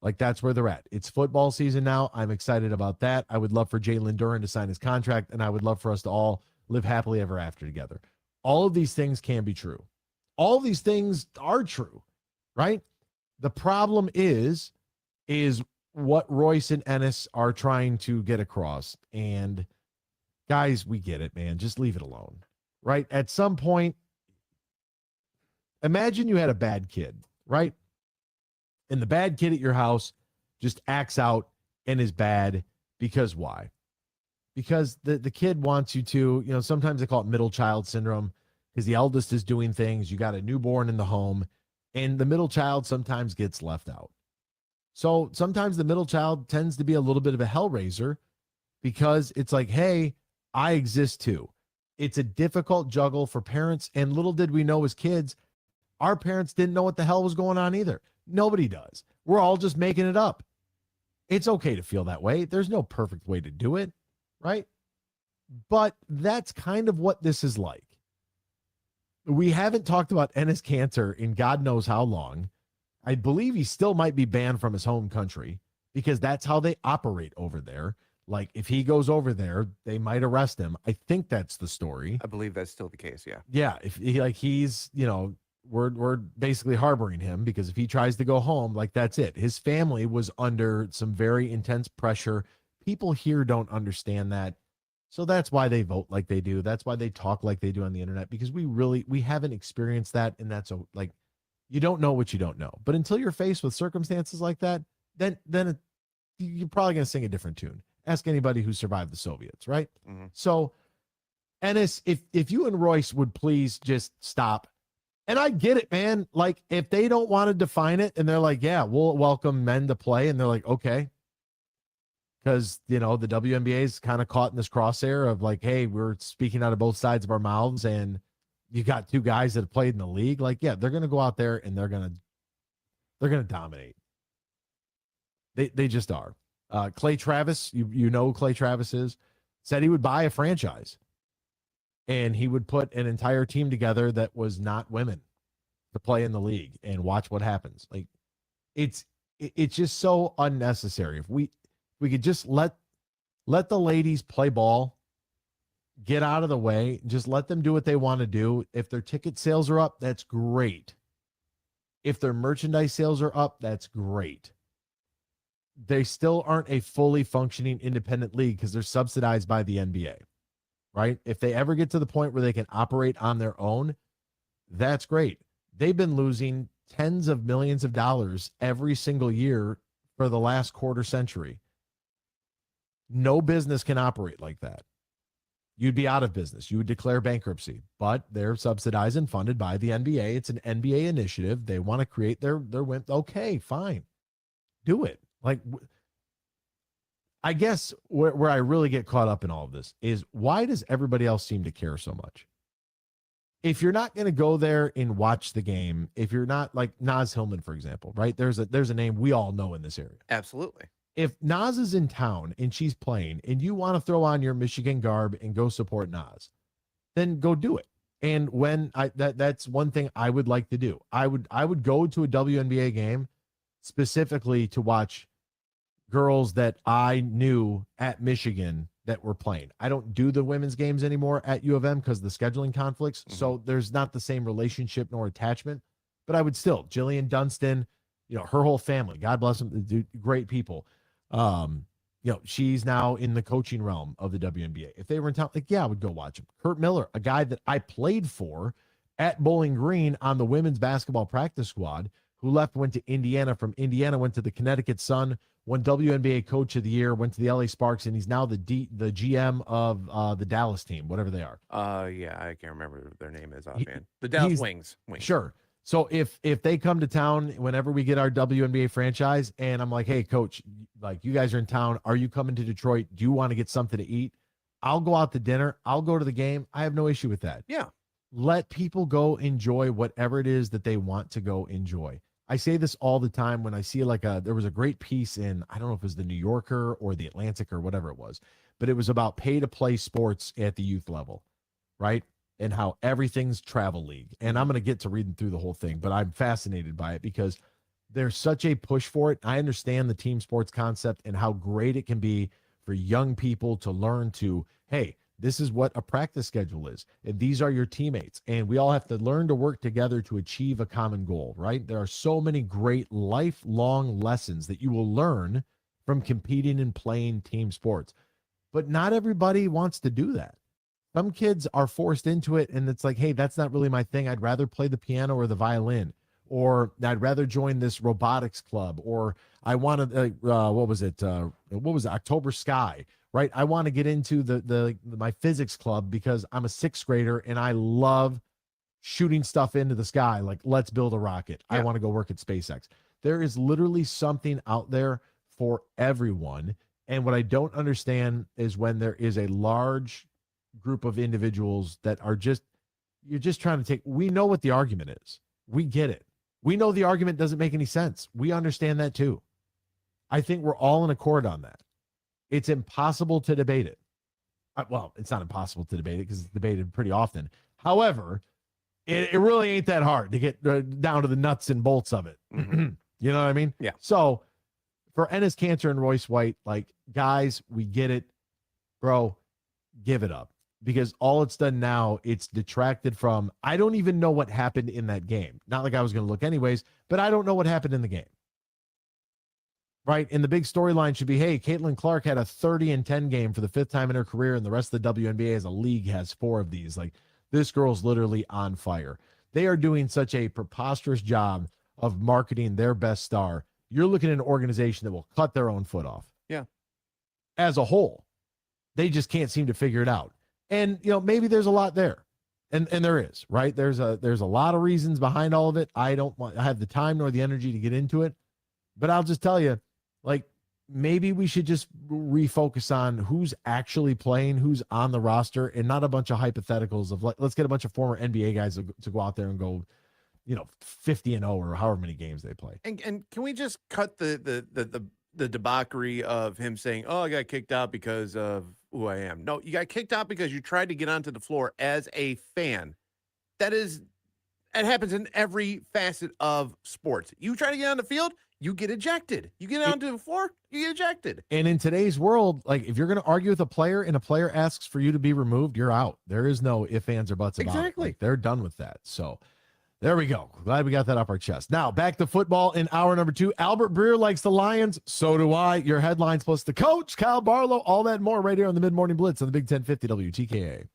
Like, that's where they're at. It's football season now. I'm excited about that. I would love for Jalen Duren to sign his contract, and I would love for us to all live happily ever after together. All of these things can be true. All of these things are true, right? The problem is what Royce and Ennis are trying to get across. And guys, we get it, man. Just leave it alone, right? At some point, imagine you had a bad kid, right? And the bad kid at your house just acts out and is bad because why? Because the kid wants you to, sometimes they call it middle child syndrome because the eldest is doing things. You got a newborn in the home and the middle child sometimes gets left out. So sometimes the middle child tends to be a little bit of a hellraiser because it's like, hey, I exist too. It's a difficult juggle for parents. And little did we know as kids, our parents didn't know what the hell was going on either. Nobody does. We're all just making it up. It's okay to feel that way. There's no perfect way to do it, right? But that's kind of what this is like. We haven't talked about Ennis Cantor in God knows how long. I believe he still might be banned from his home country because that's how they operate over there. Like, if he goes over there, they might arrest him. I think that's the story. I believe that's still the case. Yeah. Yeah. If he's, we're basically harboring him because if he tries to go home, like, that's it. His family was under some very intense pressure. People here don't understand that. So that's why they vote like they do. That's why they talk like they do on the internet, because we haven't experienced that. And that's you don't know what you don't know. But until you're faced with circumstances like that, then you're probably going to sing a different tune. Ask anybody who survived the Soviets, right? Mm-hmm. So, Ennis, if you and Royce would please just stop. And I get it, man. Like, if they don't want to define it and they're like, yeah, we'll welcome men to play. And they're like, okay. Because, the WNBA is kind of caught in this crosshair of like, hey, we're speaking out of both sides of our mouths. And you got two guys that have played in the league. Like, yeah, they're going to go out there and they're going to dominate. They just are. Clay Travis, you know who Clay Travis is, said he would buy a franchise. And he would put an entire team together that was not women to play in the league and watch what happens. Like, it's just so unnecessary. If we could just let the ladies play ball, get out of the way, just let them do what they want to do. If their ticket sales are up, that's great. If their merchandise sales are up, that's great. They still aren't a fully functioning independent league because they're subsidized by the NBA. Right? If they ever get to the point where they can operate on their own, that's great. They've been losing tens of millions of dollars every single year for the last quarter century. No business can operate like that. You'd be out of business. You would declare bankruptcy, but they're subsidized and funded by the NBA. It's an NBA initiative. They want to create their win. Okay, fine. Do it. Like, I guess where I really get caught up in all of this is, why does everybody else seem to care so much? If you're not going to go there and watch the game, if you're not like Naz Hillman, for example, right? There's a name we all know in this area. Absolutely. If Naz is in town and she's playing and you want to throw on your Michigan garb and go support Naz, then go do it. And when that's one thing I would like to do. I would go to a WNBA game specifically to watch girls that I knew at Michigan that were playing. I don't do the women's games anymore at U of M because of the scheduling conflicts. Mm-hmm. So there's not the same relationship nor attachment, but I would still, Jillian Dunstan, her whole family, God bless them, great people. She's now in the coaching realm of the WNBA. If they were in town, I would go watch them. Kurt Miller, a guy that I played for at Bowling Green on the women's basketball practice squad, who left, went to Indiana, from Indiana, went to the Connecticut Sun, won WNBA Coach of the Year, went to the LA Sparks, and he's now the GM of the Dallas team, whatever they are. Yeah, I can't remember what their name is offhand. The Dallas Wings. Sure. So if they come to town whenever we get our WNBA franchise, and I'm like, hey, coach, like you guys are in town, are you coming to Detroit? Do you want to get something to eat? I'll go out to dinner. I'll go to the game. I have no issue with that. Yeah. Let people go enjoy whatever it is that they want to go enjoy. I say this all the time when I see there was a great piece in, I don't know if it was the New Yorker or the Atlantic or whatever it was, but it was about pay to play sports at the youth level, right? And how everything's travel league. And I'm going to get to reading through the whole thing, but I'm fascinated by it because there's such a push for it. I understand the team sports concept and how great it can be for young people to learn to, hey, this is what a practice schedule is. And these are your teammates. And we all have to learn to work together to achieve a common goal, right? There are so many great lifelong lessons that you will learn from competing and playing team sports. But not everybody wants to do that. Some kids are forced into it, and it's like, hey, that's not really my thing. I'd rather play the piano or the violin, or I'd rather join this robotics club, or I want to, what was it, October Sky, right? I want to get into my physics club because I'm a sixth grader and I love shooting stuff into the sky. Like, let's build a rocket. I want to go work at SpaceX. There is literally something out there for everyone. And what I don't understand is when there is a large group of individuals that are you're just trying to we know what the argument is. We get it. We know the argument doesn't make any sense. We understand that too. I think we're all in accord on that. It's impossible to debate it. Well, it's not impossible to debate it because it's debated pretty often. However, it really ain't that hard to get down to the nuts and bolts of it. Mm-hmm. You know what I mean? Yeah. So for Ennis Cantor and Royce White, like, guys, we get it. Bro, give it up. Because all it's done now, it's detracted from, I don't even know what happened in that game. Not like I was going to look anyways, but I don't know what happened in the game. Right? And the big storyline should be, hey, Caitlin Clark had a 30-10 game for the 5th time in her career, and the rest of the WNBA as a league has 4 of these. Like, this girl's literally on fire. They are doing such a preposterous job of marketing their best star. You're looking at an organization that will cut their own foot off. Yeah. As a whole. They just can't seem to figure it out. And, maybe there's a lot there. And there is, right? There's a lot of reasons behind all of it. I have the time nor the energy to get into it. But I'll just tell you, like, maybe we should just refocus on who's actually playing, who's on the roster, and not a bunch of hypotheticals of, like, let's get a bunch of former NBA guys to go out there and go, 50-0 or however many games they play. And can we just cut the debauchery of him saying, "Oh, I got kicked out because of who I am"? No, you got kicked out because you tried to get onto the floor as a fan. It happens in every facet of sports. You try to get on the field, you get ejected. You get onto the floor, you get ejected. And in today's world, like, if you're going to argue with a player and a player asks for you to be removed, you're out. There is no ifs, ands, or buts about it. Like, they're done with that. So there we go. Glad we got that off our chest. Now, back to football in hour number 2. Albert Breer likes the Lions. So do I. Your headlines plus the coach, Kyle Barlow, all that and more right here on the Mid Morning Blitz on the Big 1050 WTKA.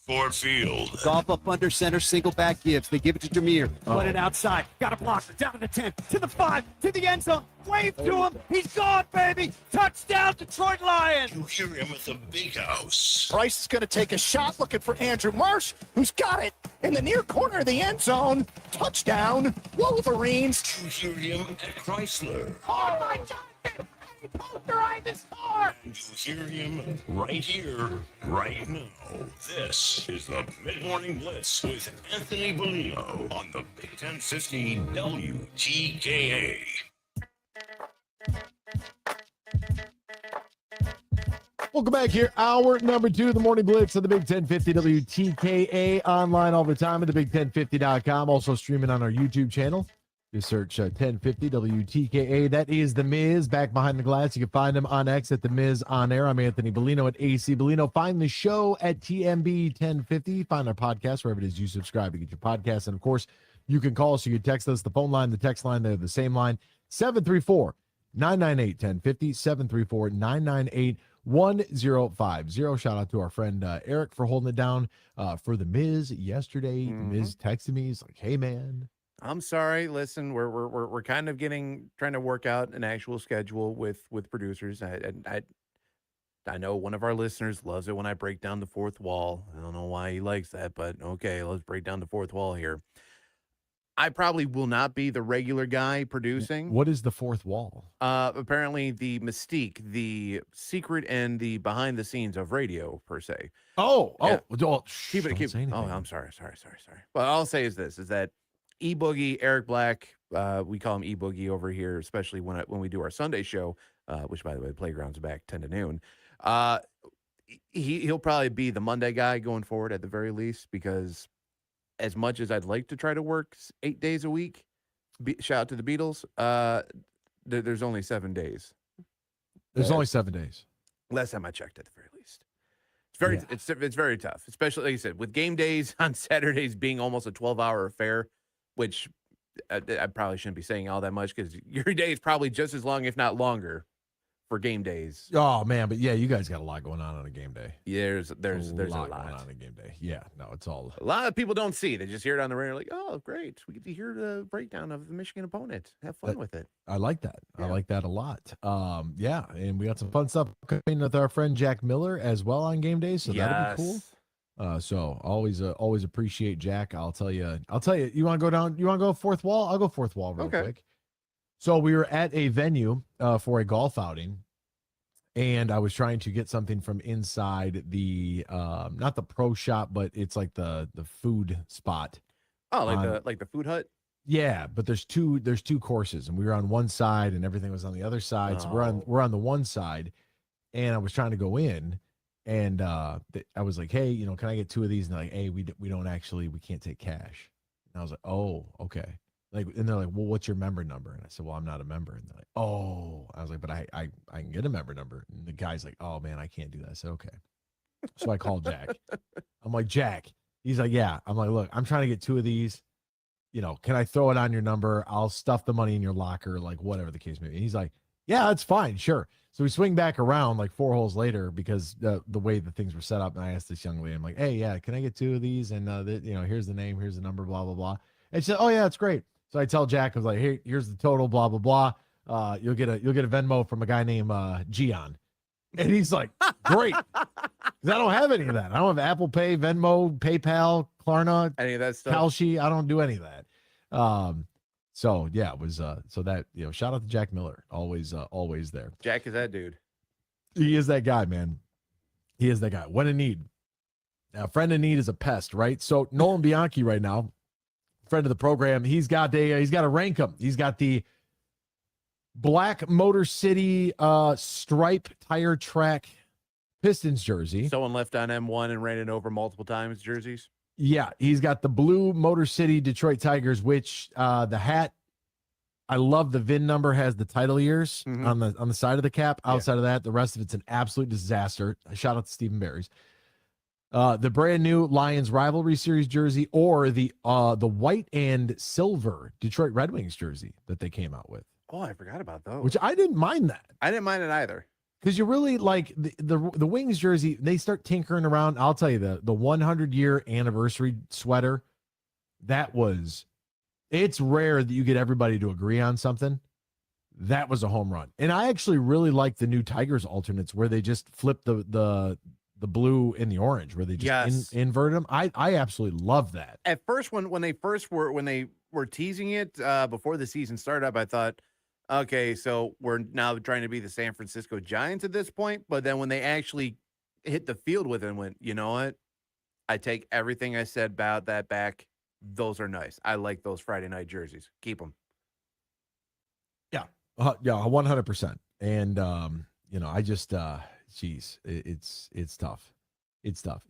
Ford Field. Golf up under center, single back gives. They give it to Jameer. Put it outside. Got a blocker. Down to the 10, to the 5, to the end zone. Wave to him. He's gone, baby. Touchdown, Detroit Lions. You hear him at the big house. Bryce is going to take a shot looking for Andrew Marsh, who's got it in the near corner of the end zone. Touchdown, Wolverines. You hear him at Chrysler. Oh, my God. Hey, poster, I this car. You hear him right here, right now. This is the Mid Morning Blitz with Anthony Bellino on the Big 1050 WTKA. Welcome back here. Hour number 2 of the Morning Blitz of the Big 1050 WTKA, online all the time at thebig1050.com. Also streaming on our YouTube channel. Just search 1050 WTKA. That is The Miz back behind the glass. You can find him on X at The Miz on air. I'm Anthony Bellino at AC Bellino. Find the show at TMB 1050. Find our podcast wherever it is you subscribe to get your podcast. And of course, you can call us. You can text us. The phone line, the text line, they're the same line. 734-998-1050. 734-998-1050. Shout out to our friend Eric for holding it down for The Miz yesterday. The Miz texted me. He's like, hey, man. I'm sorry. Listen, we're kind of trying to work out an actual schedule with producers. I know one of our listeners loves it when I break down the fourth wall. I don't know why he likes that, but okay, let's break down the fourth wall here. I probably will not be the regular guy producing. What is the fourth wall? Apparently the mystique, the secret, and the behind the scenes of radio per se. Yeah. Well, Keep it. Oh, I'm sorry. Well, all I'll say is this: is that E-Boogie, Eric Black, we call him E-Boogie over here, especially when we do our Sunday show, which, by the way, the Playground's back 10 to noon. He'll probably be the Monday guy going forward at the very least, because as much as I'd like to try to work 8 days a week, shout out to the Beatles, there's only 7 days. There's only 7 days. Last time I checked, at the very least. It's very tough, especially, like you said, with game days on Saturdays being almost a 12-hour affair, which I probably shouldn't be saying all that much, because your day is probably just as long, if not longer, for game days. Oh man, but yeah, you guys got a lot going on a game day. Yeah, there's a lot going on a game day. Yeah, no, it's all. A lot of people don't see. They just hear it on the radio, like, oh, great, we get to hear the breakdown of the Michigan opponent. Have fun with it. I like that. Yeah. I like that a lot. Yeah, and we got some fun stuff coming with our friend Jack Miller as well on game days, so that'll be cool. So always appreciate Jack. I'll tell you, you want to go down, you want to go fourth wall? I'll go fourth wall real quick. So we were at a venue for a golf outing, and I was trying to get something from inside the not the pro shop, but it's like the food spot. Oh, like the food hut? Yeah, but there's two courses, and we were on one side and everything was on the other side. So we're on the one side, and I was trying to go in. And I was like, hey, can I get 2 of these? And they're like, hey, we can't take cash. And I was like, oh, okay. And they're like, well, what's your member number? And I said, well, I'm not a member. And they're like, oh. I was like, but I can get a member number. And the guy's like, oh man, I can't do that. I said, okay. So I called Jack. I'm like, Jack. He's like, yeah. I'm like, look, I'm trying to get 2 of these. Can I throw it on your number? I'll stuff the money in your locker, like whatever the case may be. And he's like, yeah, that's fine, sure. So we swing back around like 4 holes later, because the way the things were set up. And I asked this young lady, I'm like, hey, yeah, can I get 2 of these? And here's the name, here's the number, blah, blah, blah. And she said, oh yeah, that's great. So I tell Jack, I was like, hey, here's the total, blah, blah, blah. You'll get a Venmo from a guy named Gian. And he's like, great. 'Cause I don't have any of that. I don't have Apple Pay, Venmo, PayPal, Klarna, any of that stuff. Kalshi. I don't do any of that. So yeah, it was so that shout out to Jack Miller, always there. Jack is that dude. He is that guy, man. He is that guy. When in need. A friend in need is a pest, right? So Nolan Bianchi right now, friend of the program, he's got a rank 'em. He's got the black Motor City stripe tire track Pistons jersey. Someone left on M1 and ran it over multiple times jerseys. Yeah, he's got the blue Motor City Detroit Tigers, which the hat, I love the VIN number, has the title years on the side of the cap. Outside of that, the rest of it's an absolute disaster. Shout out to Stephen Barry's. The brand new Lions Rivalry Series jersey, or the white and silver Detroit Red Wings jersey that they came out with. Oh, I forgot about those. Which I didn't mind that. I didn't mind it either. Because you really like the Wings jersey, they start tinkering around. I'll tell you, the 100-year anniversary sweater, it's rare that you get everybody to agree on something. That was a home run. And I actually really like the new Tigers alternates where they just flip the blue and the orange, where they just invert them. I absolutely love that. At first, when they were teasing it before the season started, I thought, okay, so we're now trying to be the San Francisco Giants at this point. But then when they actually hit the field with it and went, you know what? I take everything I said about that back. Those are nice. I like those Friday night jerseys. Keep them. Yeah. Yeah, 100%. And, I just, it's tough. It's tough.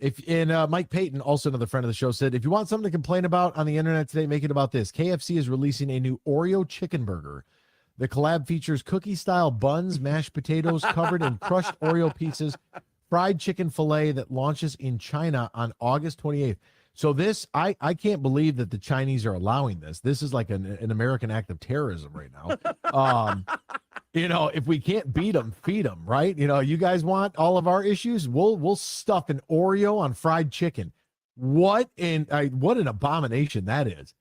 Mike Payton, also another friend of the show, said, if you want something to complain about on the internet today, make it about this. KFC is releasing a new Oreo chicken burger. The collab features cookie-style buns, mashed potatoes covered in crushed Oreo pieces, fried chicken fillet that launches in China on August 28th. So this, I can't believe that the Chinese are allowing this. This is like an American act of terrorism right now. If we can't beat them, feed them, right? You guys want all of our issues? We'll stuff an Oreo on fried chicken. What an abomination that is.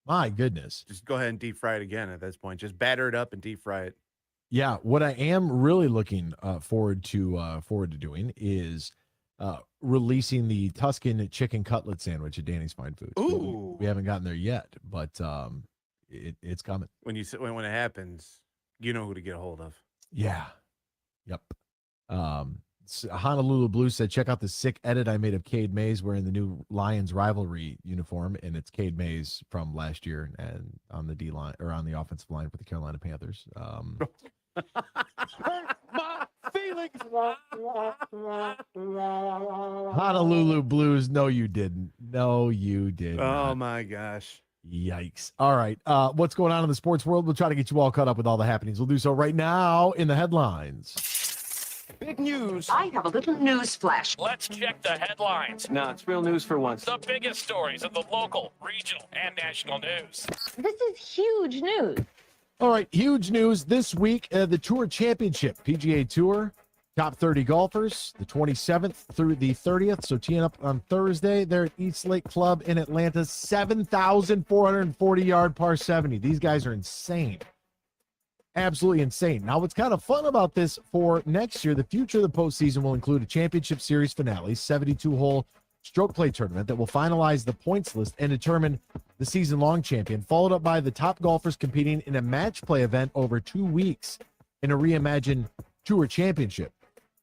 My goodness. Just go ahead and deep fry it again at this point. Just batter it up and deep fry it. Yeah, what I am really looking forward to doing is releasing the Tuscan chicken cutlet sandwich at Danny's Fine Foods. Ooh. We haven't gotten there yet, but it's coming. When it happens, you know who to get a hold of. Yeah. Yep. Honolulu Blue said, check out the sick edit I made of Cade Mays wearing the new Lions rivalry uniform, and it's Cade Mays from last year and on the D line or on the offensive line for the Carolina Panthers. My feelings. Honolulu Blues. No, you didn't. No, you did. Oh my gosh. Yikes. All right. What's going on in the sports world? We'll try to get you all caught up with all the happenings. We'll do so right now in the headlines. Big news. I have a little news flash. Let's check the headlines. No, it's real news for once. The biggest stories of the local, regional, and national news. This is huge news. All right. Huge news this week. The Tour Championship, PGA Tour, top 30 golfers, the 27th through the 30th. So teeing up on Thursday, they're at East Lake Club in Atlanta, 7,440-yard par 70. These guys are insane. Absolutely insane. Now, what's kind of fun about this for next year, the future of the postseason will include a championship series finale, 72-hole stroke play tournament that will finalize the points list and determine the season-long champion, followed up by the top golfers competing in a match play event over 2 weeks in a reimagined Tour Championship.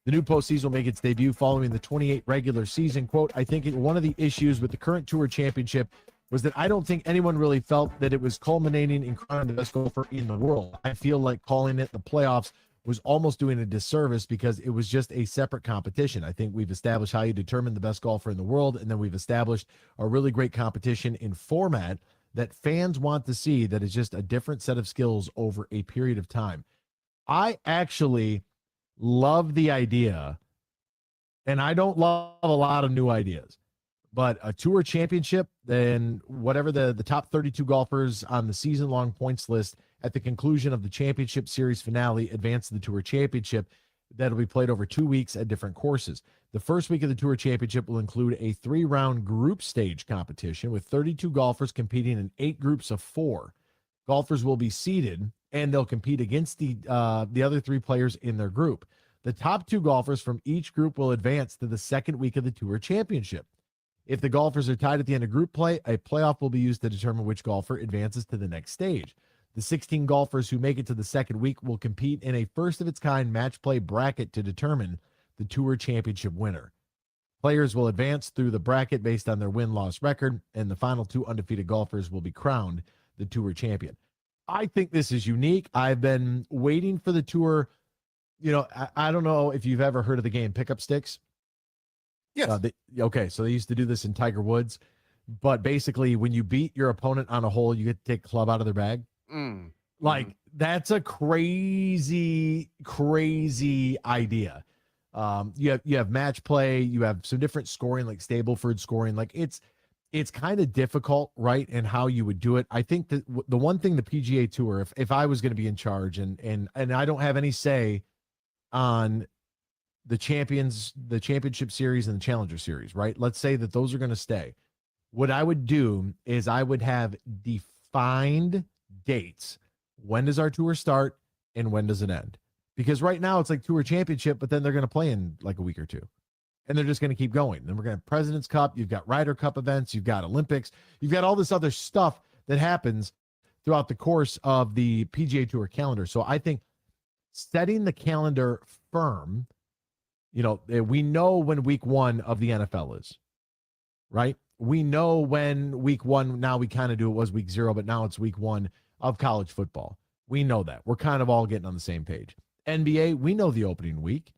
The new postseason will make its debut following the 28 regular season. Quote, I think one of the issues with the current Tour Championship was that I don't think anyone really felt that it was culminating in crowning the best golfer in the world. I feel like calling it the playoffs was almost doing a disservice because it was just a separate competition. I think we've established how you determine the best golfer in the world, and then we've established a really great competition in format that fans want to see that is just a different set of skills over a period of time. I actually love the idea, and I don't love a lot of new ideas. But a Tour Championship, then whatever the top 32 golfers on the season-long points list at the conclusion of the championship series finale advance to the Tour Championship. That'll be played over 2 weeks at different courses. The first week of the Tour Championship will include a 3-round group stage competition with 32 golfers competing in 8 groups of 4. Golfers will be seeded, and they'll compete against the other 3 players in their group. The top 2 golfers from each group will advance to the second week of the Tour Championship. If the golfers are tied at the end of group play, a playoff will be used to determine which golfer advances to the next stage. The 16 golfers who make it to the second week will compete in a first-of-its-kind match play bracket to determine the Tour Championship winner. Players will advance through the bracket based on their win-loss record, and the final 2 undefeated golfers will be crowned the Tour champion. I think this is unique. I've been waiting for the Tour. I don't know if you've ever heard of the game Pickup Sticks. Yes. Okay, so they used to do this in Tiger Woods, but basically when you beat your opponent on a hole, you get to take a club out of their bag. That's a crazy idea. You have match play, you have some different scoring, like Stableford scoring. Like it's kind of difficult, right? And how you would do it. I think that the one thing the PGA Tour, if I was going to be in charge and I don't have any say on the championship series and the challenger series, right? Let's say that those are going to stay. What I would do is I would have defined dates. When does our tour start and when does it end? Because right now it's like tour championship, but then they're going to play in like a week or two. And they're just going to keep going. Then we're going to have President's Cup. You've got Ryder Cup events. You've got Olympics. You've got all this other stuff that happens throughout the course of the PGA Tour calendar. So I think setting the calendar firm, we know when week 1 of the NFL is, right? We know when week 1, now we kind of do, it was week 0, but now it's week 1 of college football. We know that. We're kind of all getting on the same page. NBA, we know the opening week.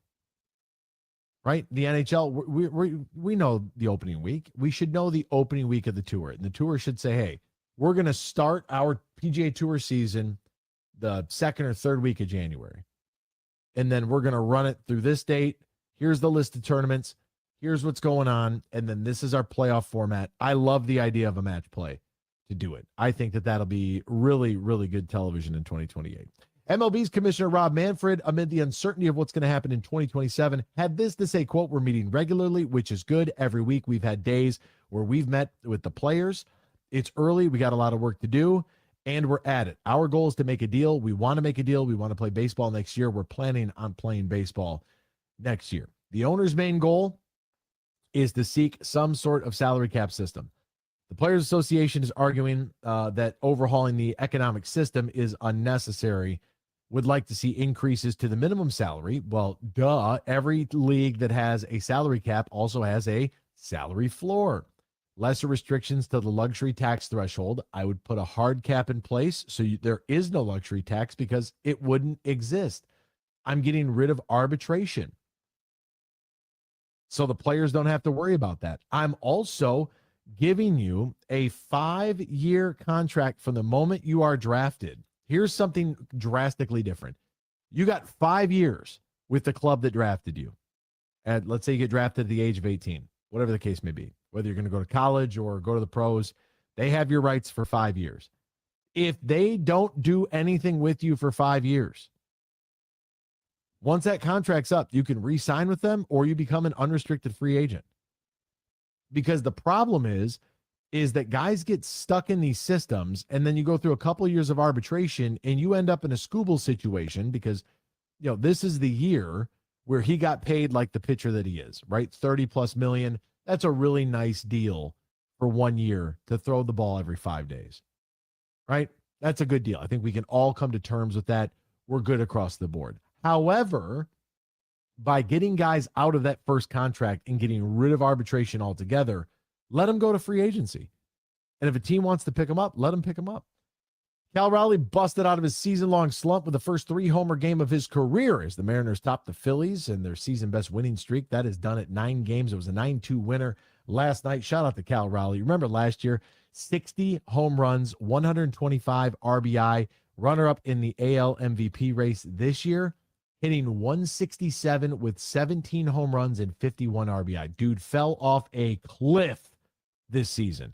Right? The NHL, we know the opening week. We should know the opening week of the tour. And the tour should say, hey, we're going to start our PGA Tour season the 2nd or 3rd week of January. And then we're going to run it through this date. Here's the list of tournaments. Here's what's going on. And then this is our playoff format. I love the idea of a match play to do it. I think that that'll be really, really good television in 2028. MLB's Commissioner Rob Manfred, amid the uncertainty of what's going to happen in 2027, had this to say, quote, "We're meeting regularly, which is good. Every week we've had days where we've met with the players. It's early. We got a lot of work to do, and we're at it. Our goal is to make a deal. We want to make a deal. We want to play baseball next year. We're planning on playing baseball next year. The owner's main goal is to seek some sort of salary cap system. The Players Association is arguing that overhauling the economic system is unnecessary, would like to see increases to the minimum salary. Well, duh, every league that has a salary cap also has a salary floor. Lesser restrictions to the luxury tax threshold. I would put a hard cap in place so there is no luxury tax because it wouldn't exist. I'm getting rid of arbitration so the players don't have to worry about that. I'm also giving you a 5-year contract from the moment you are drafted. Here's something drastically different. You got 5 years with the club that drafted you. And let's say you get drafted at the age of 18, whatever the case may be, whether you're going to go to college or go to the pros, they have your rights for 5 years. If they don't do anything with you for 5 years, once that contract's up, you can re-sign with them or you become an unrestricted free agent. Because the problem is that guys get stuck in these systems and then you go through a couple of years of arbitration and you end up in a Scooble situation because, this is the year where he got paid like the pitcher that he is, right? 30 plus million. That's a really nice deal for 1 year to throw the ball every 5 days, right? That's a good deal. I think we can all come to terms with that. We're good across the board. However, by getting guys out of that first contract and getting rid of arbitration altogether, let them go to free agency. And if a team wants to pick them up, let them pick them up. Cal Raleigh busted out of his season-long slump with the first 3-homer game of his career as the Mariners topped the Phillies and their season-best winning streak. That is done at 9 games. It was a 9-2 winner last night. Shout out to Cal Raleigh. Remember last year, 60 home runs, 125 RBI, runner-up in the AL MVP race this year, hitting 167 with 17 home runs and 51 RBI. Dude fell off a cliff this season.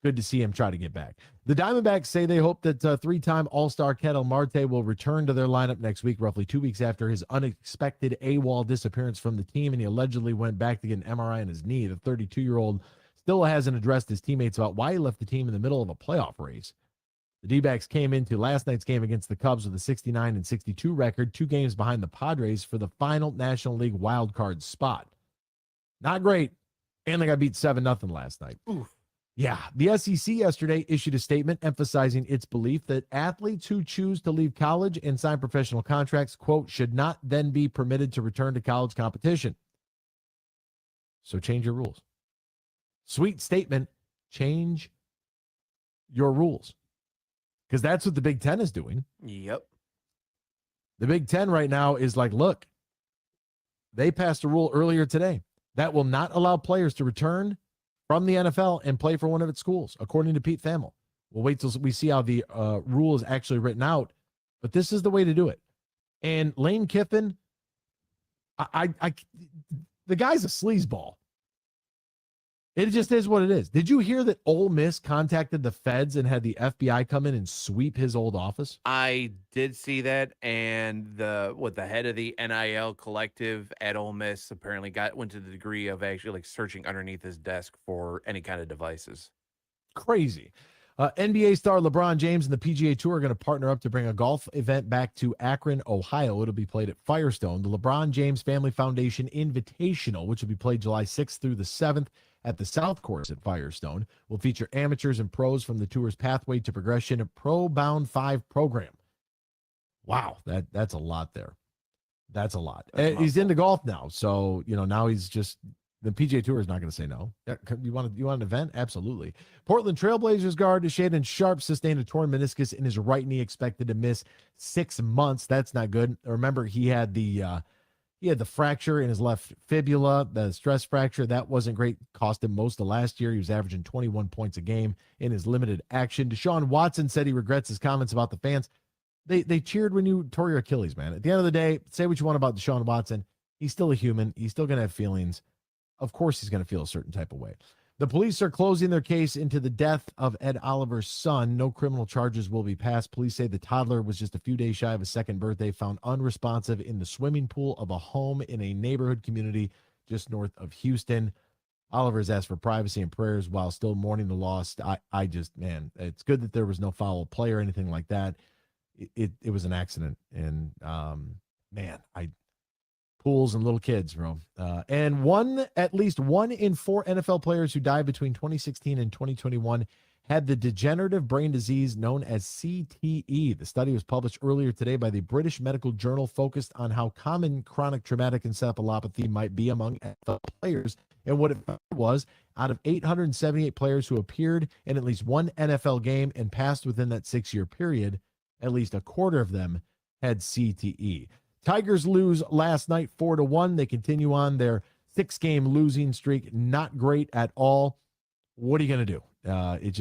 Good to see him try to get back. The Diamondbacks say they hope that 3-time All-Star Ketel Marte will return to their lineup next week, roughly 2 weeks after his unexpected AWOL disappearance from the team, and he allegedly went back to get an MRI on his knee. The 32-year-old still hasn't addressed his teammates about why he left the team in the middle of a playoff race. The D-backs came into last night's game against the Cubs with a 69-62 record, 2 games behind the Padres for the final National League wildcard spot. Not great, and they got beat 7-0 last night. Oof. Yeah, the SEC yesterday issued a statement emphasizing its belief that athletes who choose to leave college and sign professional contracts, quote, should not then be permitted to return to college competition. So change your rules. Sweet statement, change your rules. Because that's what the Big Ten is doing. Yep. The Big Ten right now is like, look, they passed a rule earlier today that will not allow players to return from the NFL and play for one of its schools, according to Pete Thamel. We'll wait till we see how the rule is actually written out, but this is the way to do it. And Lane Kiffin, the guy's a sleazeball. It just is what it is. Did you hear that Ole Miss contacted the feds and had the FBI come in and sweep his old office? I did see that, and the head of the NIL collective at Ole Miss apparently went to the degree of actually like searching underneath his desk for any kind of devices. Crazy. NBA star LeBron James and the PGA Tour are going to partner up to bring a golf event back to Akron, Ohio. It'll be played at Firestone. The LeBron James Family Foundation Invitational, which will be played July 6th through the 7th at the South Course at Firestone, will feature amateurs and pros from the tour's Pathway to Progression Pro Bound 5 program. Wow, that's a lot there. That's a lot. He's into golf now, so now he's just the PGA Tour is not going to say no. Yeah, you want an event? Absolutely. Portland Trailblazers guard Shaedon Sharpe sustained a torn meniscus in his right knee, expected to miss 6 months. That's not good. Remember, he had the fracture in his left fibula, the stress fracture. That wasn't great. Cost him most of last year. He was averaging 21 points a game in his limited action. Deshaun Watson said he regrets his comments about the fans. They cheered when you tore your Achilles, man. At the end of the day, say what you want about Deshaun Watson. He's still a human. He's still going to have feelings. Of course he's going to feel a certain type of way. The police are closing their case into the death of Ed Oliver's son. No criminal charges will be passed. Police say the toddler was just a few days shy of his second birthday, found unresponsive in the swimming pool of a home in a neighborhood community just north of Houston. Oliver has asked for privacy and prayers while still mourning the loss. I just, man, it's good that there was no foul play or anything like that. It was an accident. And, pools and little kids, bro. And at least 1 in 4 NFL players who died between 2016 and 2021 had the degenerative brain disease known as CTE. The study was published earlier today by the British Medical Journal, focused on how common chronic traumatic encephalopathy might be among NFL players. And what it found was, out of 878 players who appeared in at least one NFL game and passed within that 6-year period, at least a quarter of them had CTE. Tigers lose last night 4-1. They continue on their 6-game losing streak. Not great at all. What are you going to do? It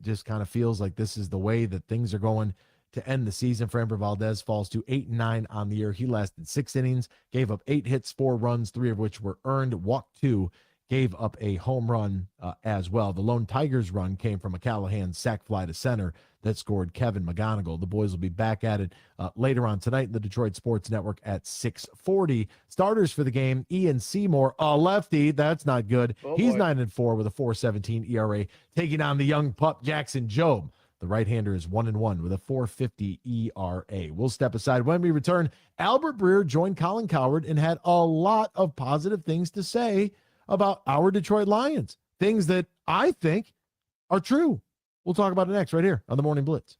just kind of feels like this is the way that things are going to end the season. Framber Valdez falls to 8-9 on the year. He lasted 6 innings, gave up 8 hits, 4 runs, 3 of which were earned, walked 2, gave up a home run as well. The lone Tigers run came from a Callahan sac fly to center that scored Kevin McGonigal. The boys will be back at it later on tonight in the Detroit Sports Network at 6:40. Starters for the game, Ian Seymour, a lefty. That's not good. He's 9-4 with a 4.17 ERA, taking on the young pup Jackson Jobe. The right-hander is 1-1 with a 4.50 ERA. We'll step aside. When we return, Albert Breer joined Colin Cowherd and had a lot of positive things to say about our Detroit Lions, things that I think are true. We'll talk about it next right here on the Morning Blitz.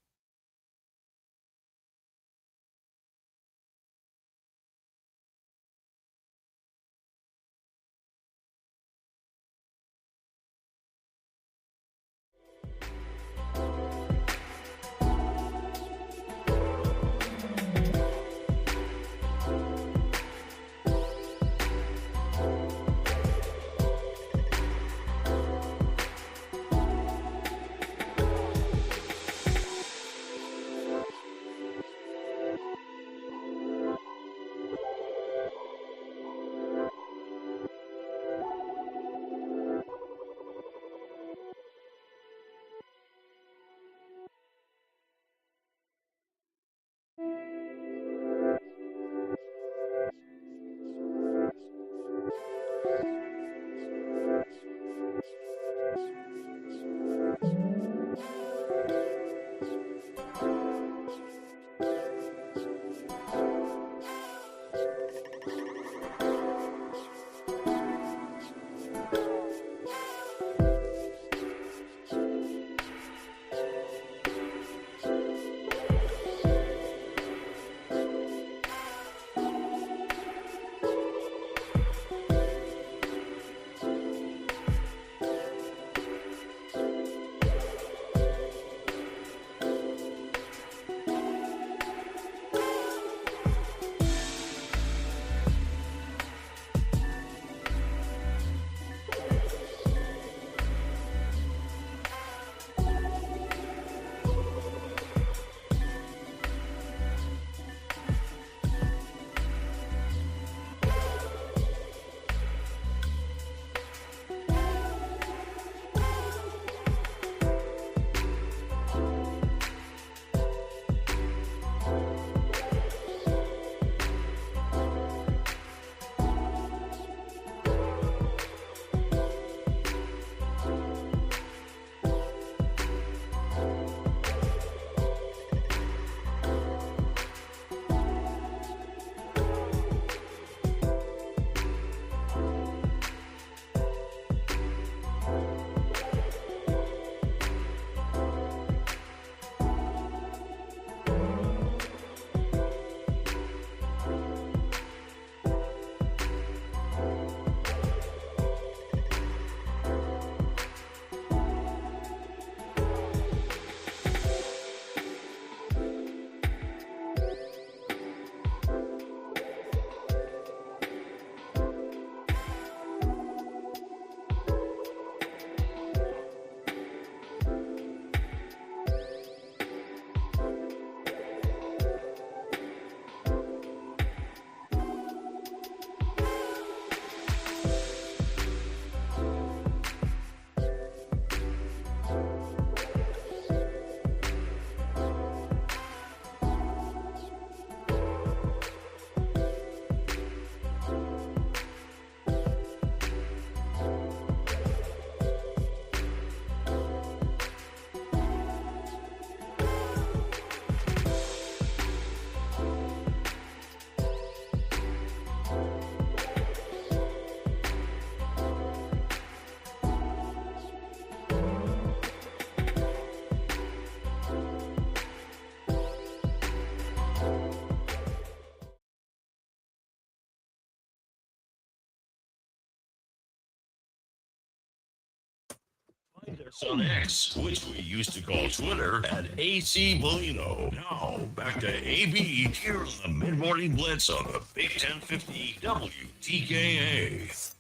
Us on X, which we used to call Twitter, at AC Bellino. Now, back to AB here on the Mid Morning Blitz on the Big 1050 WTKA.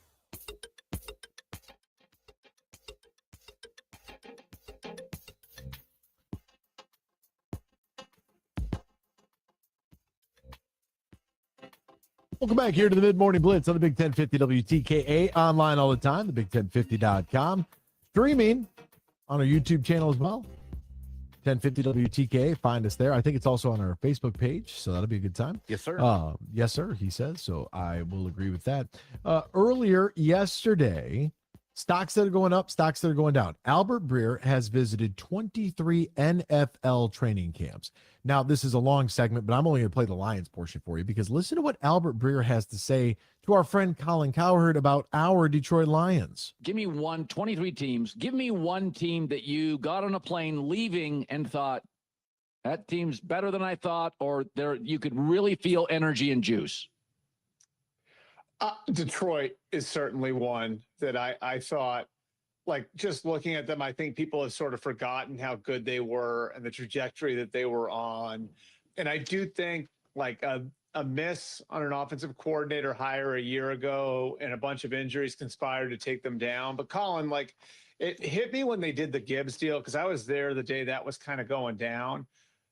Welcome back here to the Mid Morning Blitz on the Big 1050 WTKA, online all the time, the big1050.com, streaming on our YouTube channel as well. 1050 WTKA, find us there. I think it's also on our Facebook page, so that'll be a good time. Yes, sir. Yes, sir, he says, so I will agree with that. Earlier yesterday, stocks that are going up, stocks that are going down. Albert Breer has visited 23 NFL training camps. Now, this is a long segment, but I'm only going to play the Lions portion for you because listen to what Albert Breer has to say to our friend Colin Cowherd about our Detroit Lions. Give me 23 teams. Give me one team that you got on a plane leaving and thought, that team's better than I thought, or there you could really feel energy and juice. Detroit is certainly one that I thought, like, just looking at them, I think people have sort of forgotten how good they were and the trajectory that they were on. And I do think, like, a miss on an offensive coordinator hire a year ago and a bunch of injuries conspired to take them down. But Colin, like, it hit me when they did the Gibbs deal, because I was there the day that was kind of going down.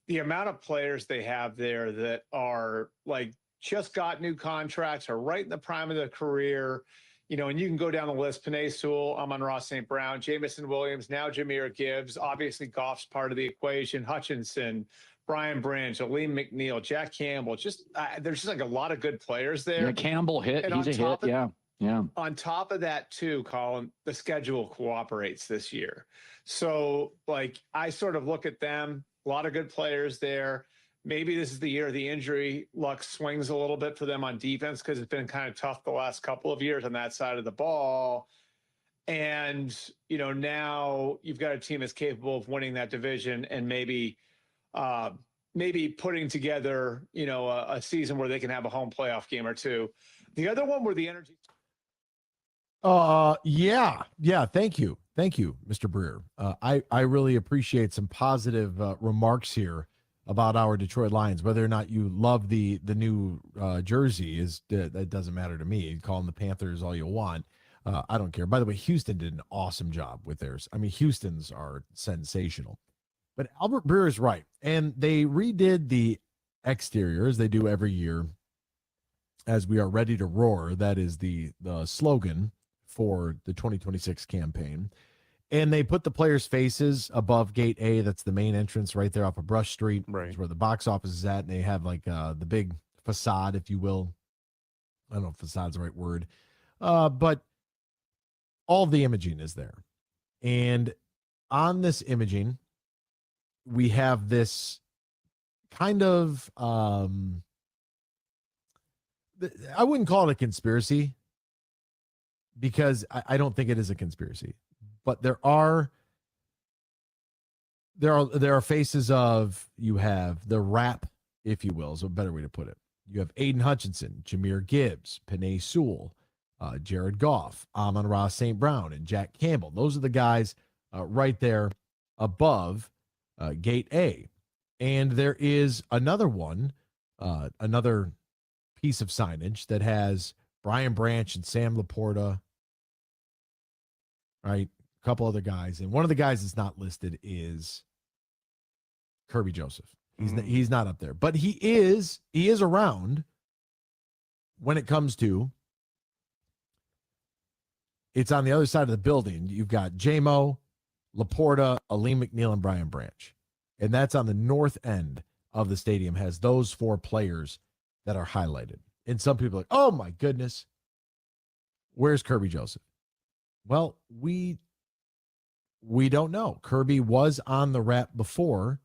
The amount of players they have there that are, like, just got new contracts, are right in the prime of their career, you know, and you can go down the list: Penei Sewell, Amon-Ra St. Brown, Jamison Williams, now Jahmyr Gibbs. Obviously, Goff's part of the equation. Hutchinson, Brian Branch, Aleem McNeil, Jack Campbell. Just there's just like a lot of good players there. Yeah, Campbell hit. And he's a hit. Yeah. On top of that, too, Colin, the schedule cooperates this year. So, like, I sort of look at them, a lot of good players there. Maybe this is the year the injury luck swings a little bit for them on defense, because it's been kind of tough the last couple of years on that side of the ball. And, you know, now you've got a team that's capable of winning that division and maybe putting together, you know, a season where they can have a home playoff game or two. The other one where the energy. Yeah. Thank you, Mr. Breer. I really appreciate some positive remarks here about our Detroit Lions. Whether or not you love the new jersey that doesn't matter to me. You call them the Panthers all you want. I don't care. By the way, Houston did an awesome job with theirs. I mean, Houston's are sensational. But Albert Breer is right, and they redid the exterior as they do every year. As we are ready to roar, that is the slogan for the 2026 campaign. And they put the players' faces above Gate A. That's the main entrance right there off of Brush Street. Right. That's where the box office is at. And they have like the big facade, if you will. I don't know if facade's the right word. But all the imaging is there. And on this imaging, we have this kind of, I wouldn't call it a conspiracy, because I don't think it is a conspiracy. But there are faces of, you have the rap, if you will, is a better way to put it. You have Aiden Hutchinson, Jahmyr Gibbs, Penei Sewell, Jared Goff, Amon-Ra St. Brown, and Jack Campbell. Those are the guys right there above Gate A. And there is another one, another piece of signage that has Brian Branch and Sam Laporta, right? A couple other guys. And one of the guys that's not listed is Kirby Joseph. He's not up there, but he is around when it comes to, it's on the other side of the building. You've got J-Mo, Laporta, Aleem McNeil, and Brian Branch. And that's on the north end of the stadium, has those four players that are highlighted. And some people are like, oh my goodness, where's Kirby Joseph? Well, we don't know. Kirby was on the rap before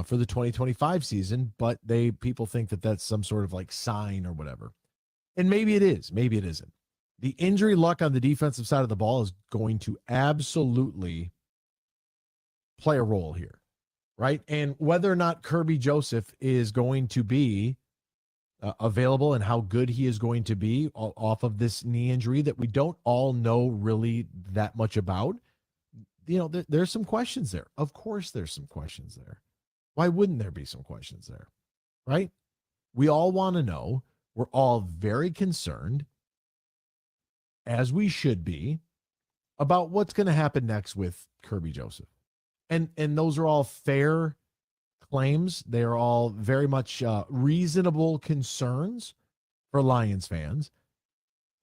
for the 2025 season, but people think that that's some sort of like sign or whatever. And maybe it is, maybe it isn't. The injury luck on the defensive side of the ball is going to absolutely play a role here, right? And whether or not Kirby Joseph is going to be available and how good he is going to be off of this knee injury that we don't all know really that much about. there's some questions there. Of course, there's some questions there. Why wouldn't there be some questions there? Right? We all want to know. We're all very concerned, as we should be, about what's going to happen next with Kirby Joseph. And those are all fair claims. They are all very much reasonable concerns for Lions fans.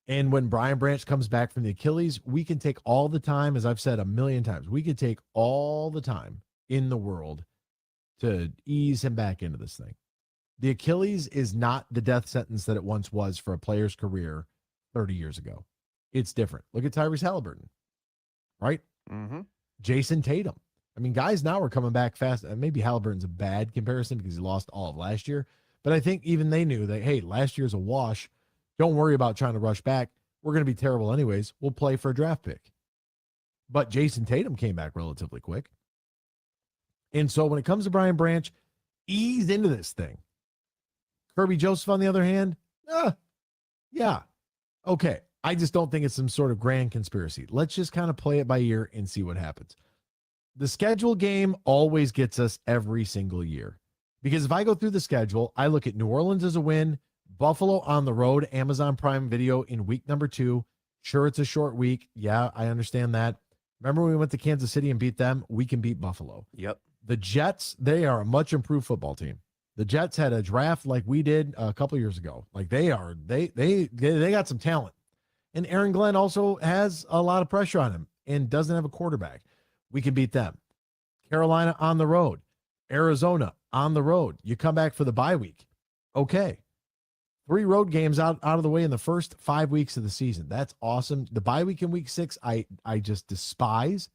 And when Brian Branch comes back from the Achilles, we can take all the time, as I've said a million times, we could take all the time in the world to ease him back into this thing. The Achilles is not the death sentence that it once was for a player's career 30 years ago. It's different. Look at Tyrese Halliburton, right? Mm-hmm. Jason Tatum. I mean, guys now are coming back fast. Maybe Halliburton's a bad comparison because he lost all of last year. But I think even they knew that, hey, last year's a wash. Don't worry about trying to rush back. We're going to be terrible anyways. We'll play for a draft pick. But Jason Tatum came back relatively quick. And so when it comes to Brian Branch, ease into this thing. Kirby Joseph, on the other hand, yeah, okay. I just don't think it's some sort of grand conspiracy. Let's just kind of play it by ear and see what happens. The schedule game always gets us every single year. Because if I go through the schedule, I look at New Orleans as a win, Buffalo on the road, Amazon Prime Video in week number 2. Sure, it's a short week. Yeah, I understand that. Remember when we went to Kansas City and beat them? We can beat Buffalo. Yep. The Jets, they are a much improved football team. The Jets had a draft like we did a couple years ago. Like they got some talent. And Aaron Glenn also has a lot of pressure on him and doesn't have a quarterback. We can beat them. Carolina on the road. Arizona on the road. You come back for the bye week. Okay. 3 road games out of the way in the first 5 weeks of the season. That's awesome. The bye week in week 6, I just despise.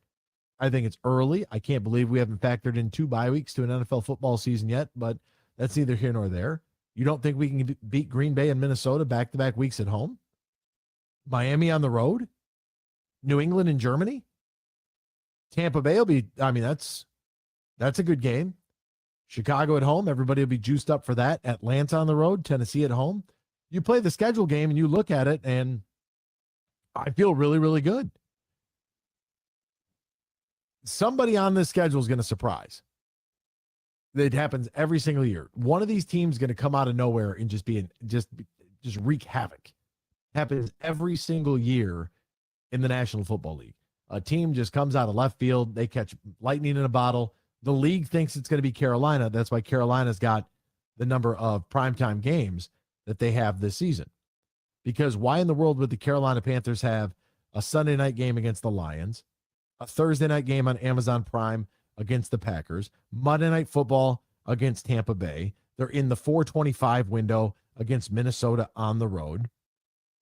I think it's early. I can't believe we haven't factored in 2 bye weeks to an NFL football season yet, but that's neither here nor there. You don't think we can beat Green Bay and Minnesota back-to-back weeks at home? Miami on the road? New England and Germany? Tampa Bay will be, I mean, that's a good game. Chicago at home, everybody will be juiced up for that. Atlanta on the road, Tennessee at home. You play the schedule game and you look at it, and I feel really, really good. Somebody on this schedule is going to surprise. It happens every single year. One of these teams is going to come out of nowhere and just wreak havoc. Happens every single year in the National Football League. A team just comes out of left field. They catch lightning in a bottle. The league thinks it's going to be Carolina. That's why Carolina's got the number of primetime games that they have this season. Because why in the world would the Carolina Panthers have a Sunday night game against the Lions, a Thursday night game on Amazon Prime against the Packers, Monday Night Football against Tampa Bay? They're in the 4:25 window against Minnesota on the road.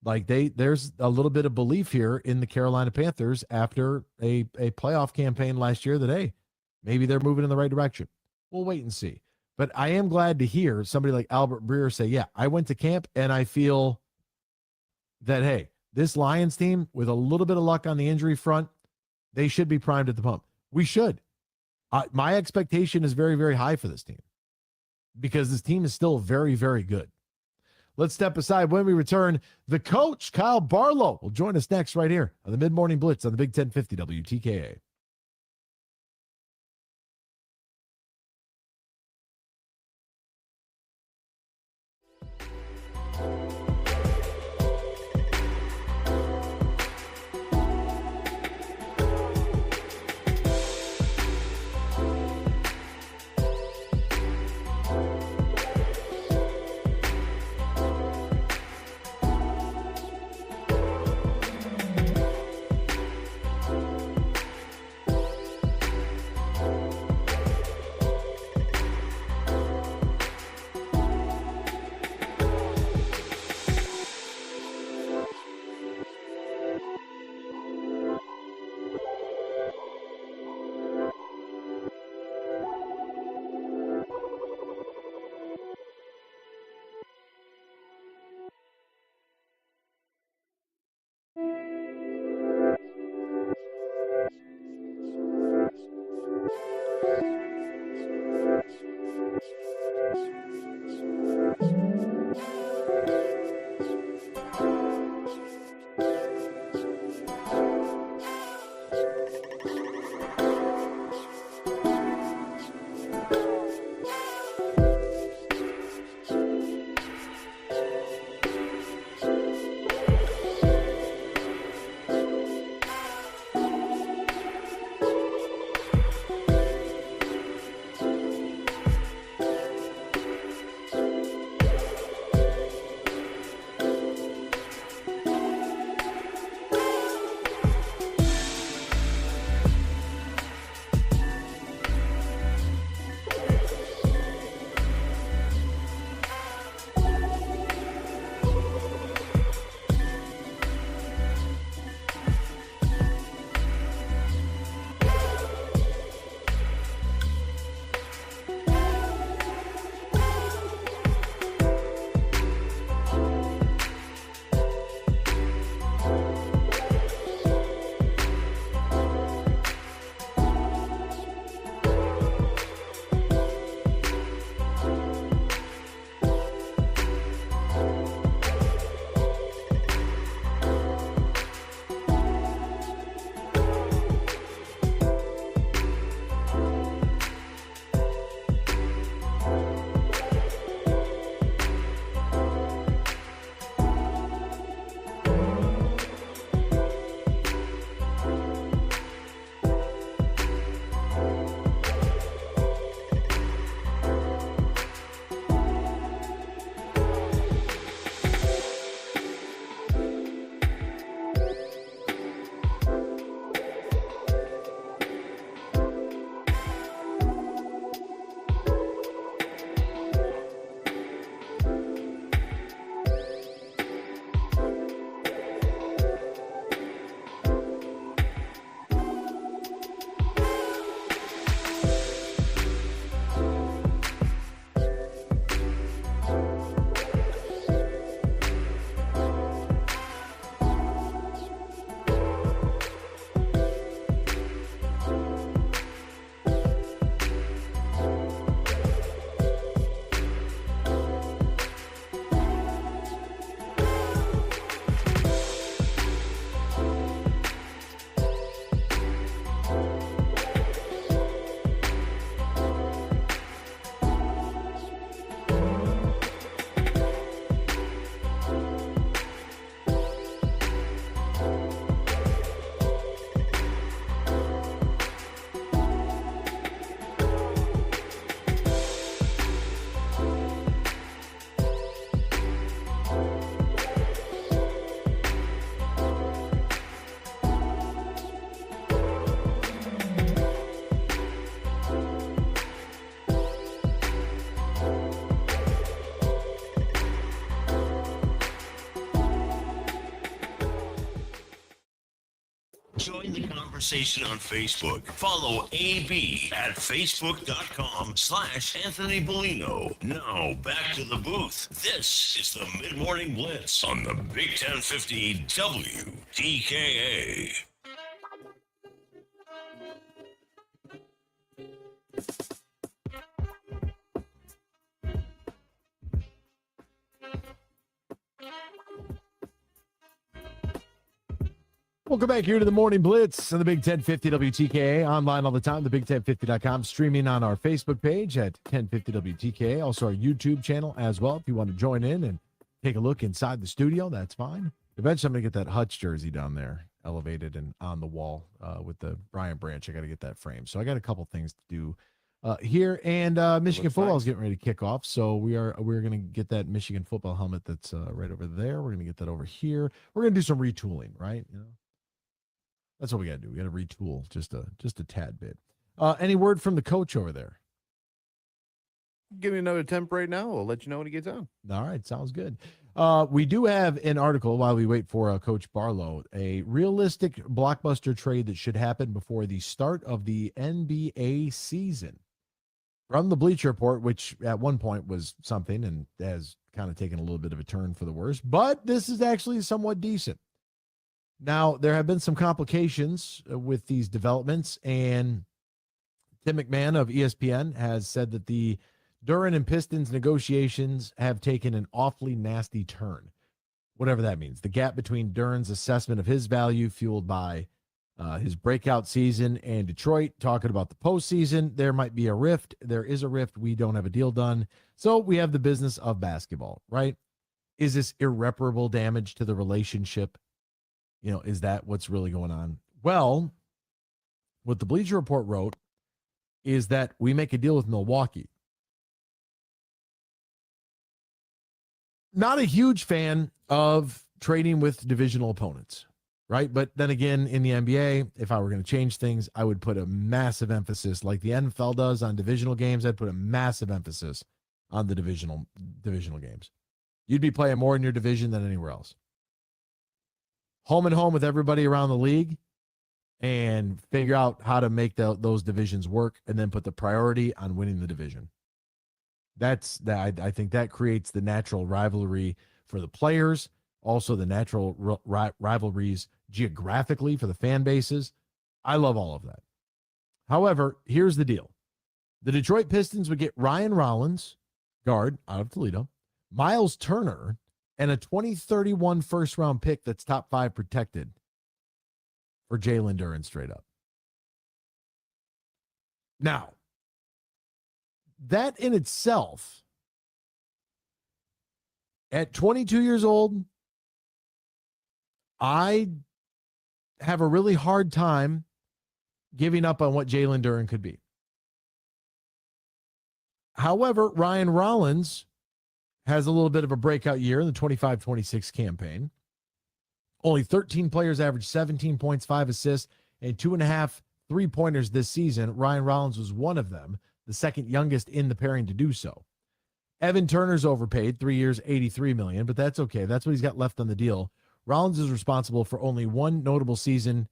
Like there's a little bit of belief here in the Carolina Panthers after a playoff campaign last year that, hey, maybe they're moving in the right direction. We'll wait and see. But I am glad to hear somebody like Albert Breer say, yeah, I went to camp and I feel that, hey, this Lions team, with a little bit of luck on the injury front, they should be primed at the pump. We should. My expectation is very, very high for this team because this team is still very, very good. Let's step aside. When we return, the coach, Kyle Barlow, will join us next right here on the Mid Morning Blitz on the Big 1050 WTKA. Join the conversation on Facebook. Follow AB at facebook.com/Anthony Bellino. Now back to the booth. This is the Mid Morning Blitz on the Big 1050 WTKA. Welcome back here to the Morning Blitz on the Big 1050 WTKA. Online all the time, thebig1050.com. Streaming on our Facebook page at 1050 WTKA. Also our YouTube channel as well. If you want to join in and take a look inside the studio, that's fine. Eventually I'm going to get that Hutch jersey down there, elevated and on the wall with the Brian Branch. I got to get that framed. So I got a couple things to do here. And Michigan football is getting ready to kick off. So we're going to get that Michigan football helmet that's right over there. We're going to get that over here. We're going to do some retooling, right? You know. That's what we got to do. We got to retool just a tad bit. Any word from the coach over there? Give me another temp right now. I'll let you know when he gets on. All right. Sounds good. We do have an article while we wait for Coach Barlow, a realistic blockbuster trade that should happen before the start of the NBA season. From the Bleacher Report, which at one point was something and has kind of taken a little bit of a turn for the worse, but this is actually somewhat decent. Now, there have been some complications with these developments, and Tim McMahon of ESPN has said that the Duren and Pistons negotiations have taken an awfully nasty turn, whatever that means. The gap between Duren's assessment of his value, fueled by his breakout season, and Detroit talking about the postseason, there might be a rift. There is a rift. We don't have a deal done. So we have the business of basketball, right? Is this irreparable damage to the relationship? You know, is that what's really going on? Well, what the Bleacher Report wrote is that we make a deal with Milwaukee. Not a huge fan of trading with divisional opponents, right? But then again, in the NBA, if I were going to change things, I would put a massive emphasis, like the NFL does on divisional games. I'd put a massive emphasis on the divisional games. You'd be playing more in your division than anywhere else. Home and home with everybody around the league, and figure out how to make those divisions work, and then put the priority on winning the division. I think that creates the natural rivalry for the players, also the natural rivalries geographically for the fan bases. I love all of that. However, here's the deal. The Detroit Pistons would get Ryan Rollins, guard out of Toledo, Miles Turner, and a 2031 first-round pick that's top 5 protected for Jalen Duren straight up. Now, that in itself, at 22 years old, I have a really hard time giving up on what Jalen Duren could be. However, Ryan Rollins has a little bit of a breakout year in the 25-26 campaign. Only 13 players averaged 17 points, 5 assists, and 2.5 3-pointers this season. Ryan Rollins was one of them, the second youngest in the pairing to do so. Evan Turner's overpaid, 3 years, $83 million, but that's okay. That's what he's got left on the deal. Rollins is responsible for only one notable season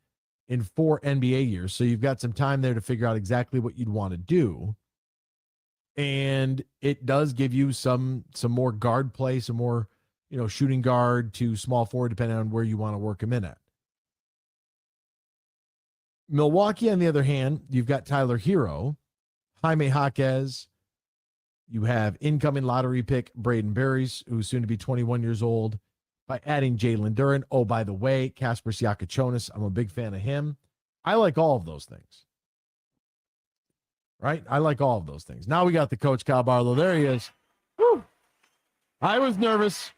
in 4 NBA years, so you've got some time there to figure out exactly what you'd want to do. And it does give you some more guard play, some more, shooting guard to small forward, depending on where you want to work him in at. Milwaukee, on the other hand, you've got Tyler Hero, Jaime Jaquez. You have incoming lottery pick Braden Berries, who's soon to be 21 years old, by adding Jalen Duren. Oh, by the way, Kasper Siakachonis, I'm a big fan of him. I like all of those things. Right? I like all of those things. Now we got the coach, Kyle Barlow. There he is. Woo. I was nervous.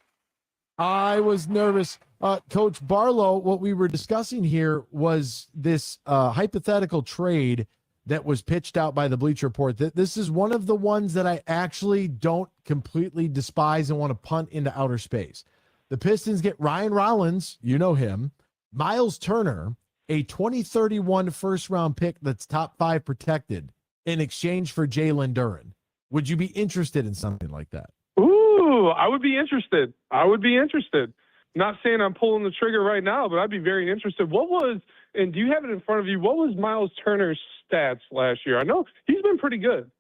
Coach Barlow, what we were discussing here was this hypothetical trade that was pitched out by the Bleacher Report. This is one of the ones that I actually don't completely despise and want to punt into outer space. The Pistons get Ryan Rollins, you know him, Miles Turner, a 2031 first-round pick that's top 5 protected, in exchange for Jalen Duren. Would you be interested in something like that? Ooh, I would be interested. Not saying I'm pulling the trigger right now, but I'd be very interested. And do you have it in front of you? What was Miles Turner's stats last year? I know he's been pretty good.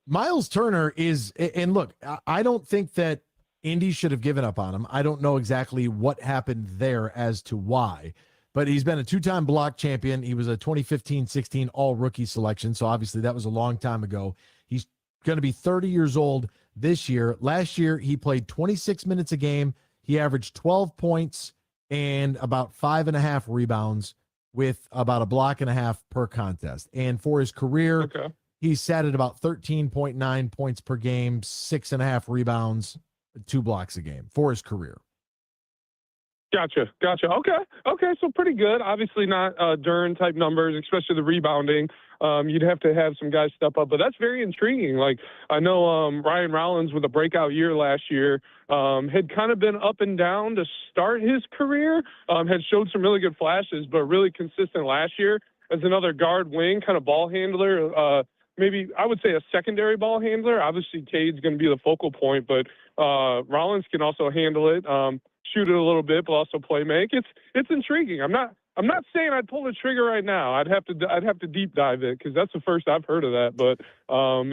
Miles Turner is, and look, I don't think that Indy should have given up on him. I don't know exactly what happened there as to why, but he's been a two-time block champion. He was a 2015-16 all-rookie selection, so obviously that was a long time ago. He's going to be 30 years old this year. Last year, he played 26 minutes a game. He averaged 12 points and about 5.5 rebounds with about a block and a half per contest. And for his career, he's sat at about 13.9 points per game, 6.5 rebounds, 2 blocks a game for his career. Gotcha. Okay. So pretty good. Obviously not Dern type numbers, especially the rebounding. You'd have to have some guys step up, but that's very intriguing. Like I know Ryan Rollins with a breakout year last year had kind of been up and down to start his career, had showed some really good flashes, but really consistent last year as another guard wing kind of ball handler. Maybe I would say a secondary ball handler. Obviously Cade's going to be the focal point, but Rollins can also handle it. Shoot it a little bit, but also play make. It's intriguing. I'm not saying I'd pull the trigger right now. I'd have to deep dive it because that's the first I've heard of that. But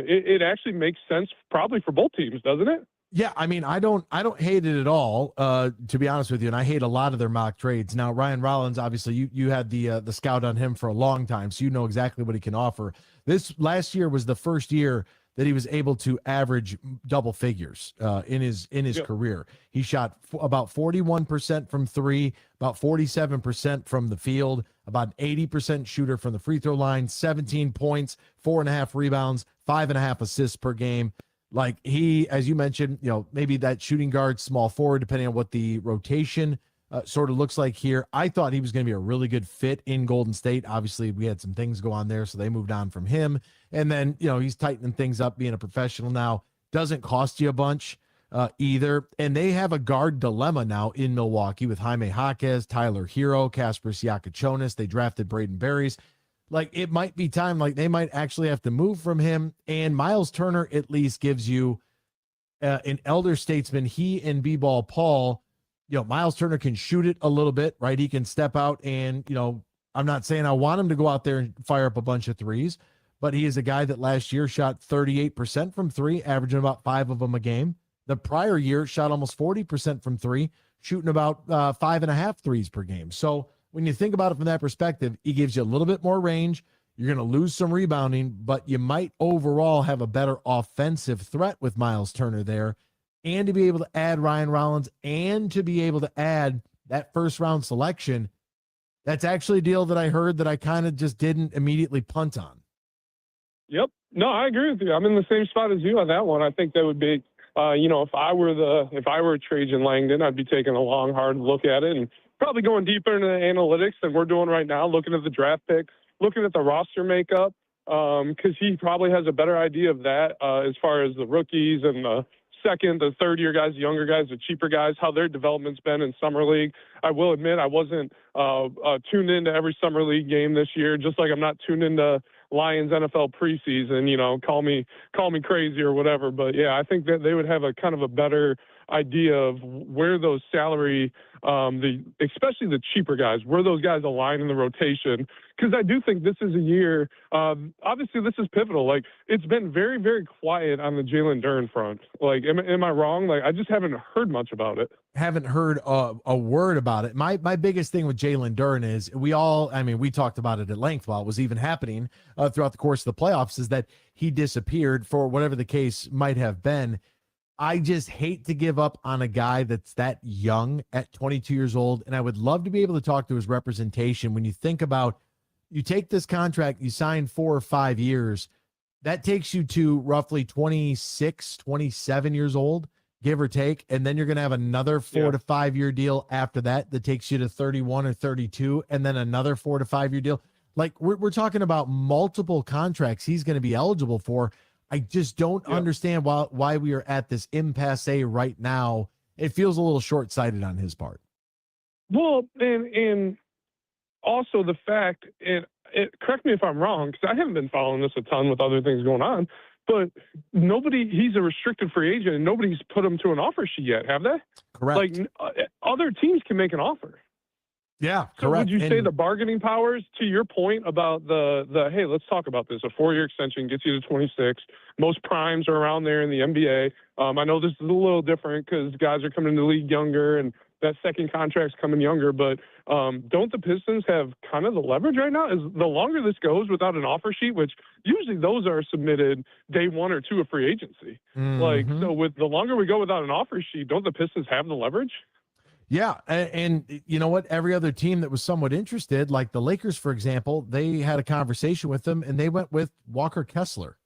it actually makes sense probably for both teams, doesn't it? Yeah, I mean, I don't hate it at all, to be honest with you, and I hate a lot of their mock trades. Now, Ryan Rollins, obviously, you had the scout on him for a long time, so you know exactly what he can offer. This last year was the first year that he was able to average double figures in his career. He shot about 41% from three, about 47% from the field, about 80% shooter from the free throw line, 17 points, 4.5 rebounds, 5.5 assists per game. Like he, as you mentioned, maybe that shooting guard, small forward, depending on what the rotation sort of looks like here. I thought he was going to be a really good fit in Golden State. Obviously, we had some things go on there, so they moved on from him. And then, he's tightening things up, being a professional now. Doesn't cost you a bunch either. And they have a guard dilemma now in Milwaukee with Jaime Jaquez, Tyler Hero, Kasper Siakachonis. They drafted Braden Berries. Like, it might be time, like they might actually have to move from him. And Miles Turner at least gives you an elder statesman. He and B-Ball Paul, Miles Turner can shoot it a little bit, right? He can step out and, I'm not saying I want him to go out there and fire up a bunch of threes, but he is a guy that last year shot 38% from three, averaging about 5 of them a game. The prior year shot almost 40% from three, shooting about 5.5 threes per game. So when you think about it from that perspective, he gives you a little bit more range. You're going to lose some rebounding, but you might overall have a better offensive threat with Miles Turner there. And to be able to add Ryan Rollins and to be able to add that first round selection, that's actually a deal that I heard that I kind of just didn't immediately punt on. Yep. No, I agree with you. I'm in the same spot as you on that one. I think that would be, if I were Trajan Langdon, I'd be taking a long, hard look at it and probably going deeper into the analytics than we're doing right now, looking at the draft pick, looking at the roster makeup, because he probably has a better idea of that as far as the rookies and the second, the third year guys, the younger guys, the cheaper guys, how their development's been in summer league. I will admit I wasn't tuned into every summer league game this year, just like I'm not tuned into Lions NFL preseason, call me crazy or whatever. But yeah, I think that they would have a kind of a better idea of where those salary, especially the cheaper guys, where those guys align in the rotation. Because I do think this is a year, obviously this is pivotal. Like, it's been very, very quiet on the Jalen Dern front. Like, am I wrong? Like, I just haven't heard much about it. Haven't heard a word about it. My biggest thing with Jalen Dern is we talked about it at length while it was even happening throughout the course of the playoffs, is that he disappeared for whatever the case might have been. I just hate to give up on a guy that's that young at 22 years old. And I would love to be able to talk to his representation. When you think about, you take this contract, you sign 4 or 5 years, that takes you to roughly 26, 27 years old, give or take. And then you're going to have another 4 to 5 year deal after that takes you to 31 or 32, and then another 4 to 5 year deal. Like, we're talking about multiple contracts he's going to be eligible for. I just don't understand why we are at this impasse right now. It feels a little short-sighted on his part. Well, and also the fact, correct me if I'm wrong, because I haven't been following this a ton with other things going on, but he's a restricted free agent, and nobody's put him to an offer sheet yet, have they? Correct. Like other teams can make an offer. Yeah, so correct. Would you say the bargaining powers, to your point about the hey, let's talk about this. A 4-year extension gets you to 26. Most primes are around there in the NBA. I know this is a little different because guys are coming into the league younger and that second contract's coming younger, but don't the Pistons have kind of the leverage right now? Is the longer this goes without an offer sheet, which usually those are submitted day 1 or 2 of free agency. Like, so with the longer we go without an offer sheet, don't the Pistons have the leverage? Yeah, and you know what? Every other team that was somewhat interested, like the Lakers, for example, they had a conversation with them, and they went with Walker Kessler.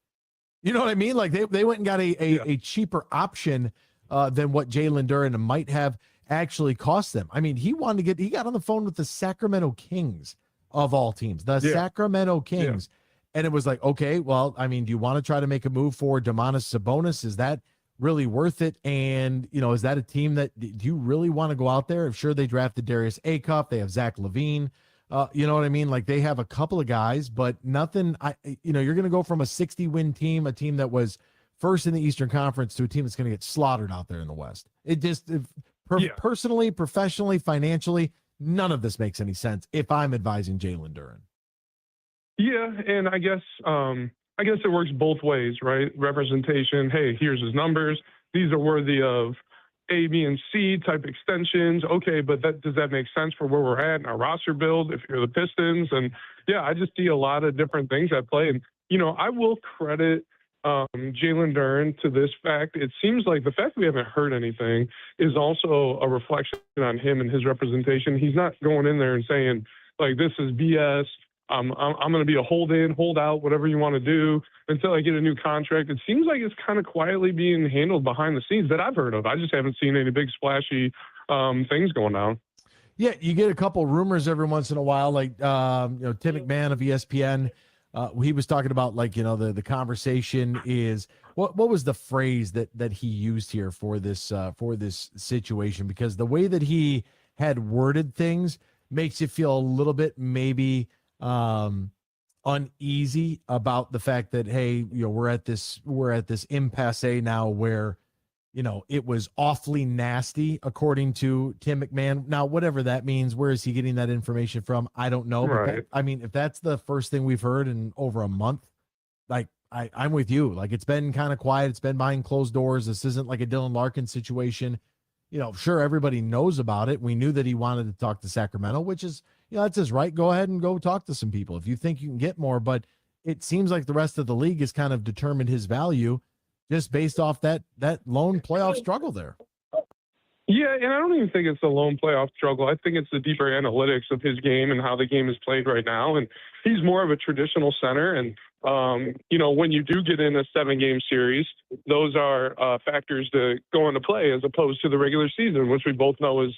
You know what I mean? Like they went and got a cheaper option than what Jalen Duren might have actually cost them. I mean, he got on the phone with the Sacramento Kings of all teams, Sacramento Kings, and it was like, okay, well, I mean, do you want to try to make a move for Domantas Sabonis? Is that really worth it? And, you know, is that a team that do you really want to go out there? I'm sure they drafted Darius Acuff. They have Zach LaVine. You know what I mean? Like they have a couple of guys, but nothing. You're going to go from a 60-win team, a team that was first in the Eastern Conference, to a team that's going to get slaughtered out there in the West. Personally, professionally, financially, none of this makes any sense if I'm advising Jalen Duren. Yeah, and I guess it works both ways, right? Representation. Hey, here's his numbers. These are worthy of A, B, and C type extensions. Okay, but does that make sense for where we're at in our roster build if you're the Pistons? And yeah, I just see a lot of different things at play. And, you know, I will credit Jalen Duren to this fact. It seems like the fact we haven't heard anything is also a reflection on him and his representation. He's not going in there and saying, like, this is BS. I'm going to be a hold out, whatever you want to do until I get a new contract. It seems like it's kind of quietly being handled behind the scenes that I've heard of. I just haven't seen any big splashy things going down. Yeah, you get a couple rumors every once in a while, like Tim McMahon of ESPN. He was talking about, like, you know, the conversation is what was the phrase that he used here for this situation, because the way that he had worded things makes you feel a little bit maybe uneasy about the fact that, hey, you know, we're at this impasse now where, you know, it was awfully nasty according to Tim McMahon. Now, whatever that means, where is he getting that information from? I don't know. Right. But if that's the first thing we've heard in over a month, like I'm with you. Like, it's been kind of quiet. It's been behind closed doors. This isn't like a Dylan Larkin situation. You know, sure, everybody knows about it. We knew that he wanted to talk to Sacramento, which is, you know, that's his right. Go ahead and go talk to some people if you think you can get more. But it seems like the rest of the league has kind of determined his value just based off that lone playoff struggle there. Yeah, and I don't even think it's a lone playoff struggle. I think it's the deeper analytics of his game and how the game is played right now. And he's more of a traditional center. And, you know, when you do get in a 7-game series, those are factors that go into play as opposed to the regular season, which we both know is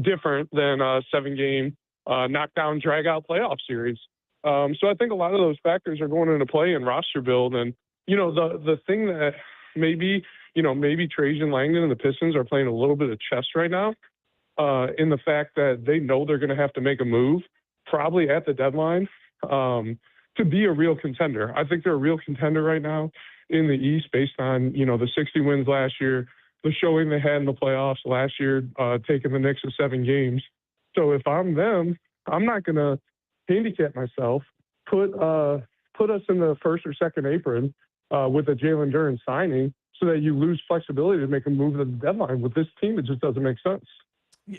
different than a 7-game knockdown, drag-out playoff series. So I think a lot of those factors are going into play in roster build. And, you know, the thing that maybe Trajan Langdon and the Pistons are playing a little bit of chess right now in the fact that they know they're going to have to make a move probably at the deadline to be a real contender. I think they're a real contender right now in the East based on, you know, the 60 wins last year, the showing they had in the playoffs last year, taking the Knicks to 7 games. So if I'm them, I'm not going to handicap myself, put us in the first or second apron with a Jalen Duren signing, so that you lose flexibility to make a move at the deadline. With this team, it just doesn't make sense.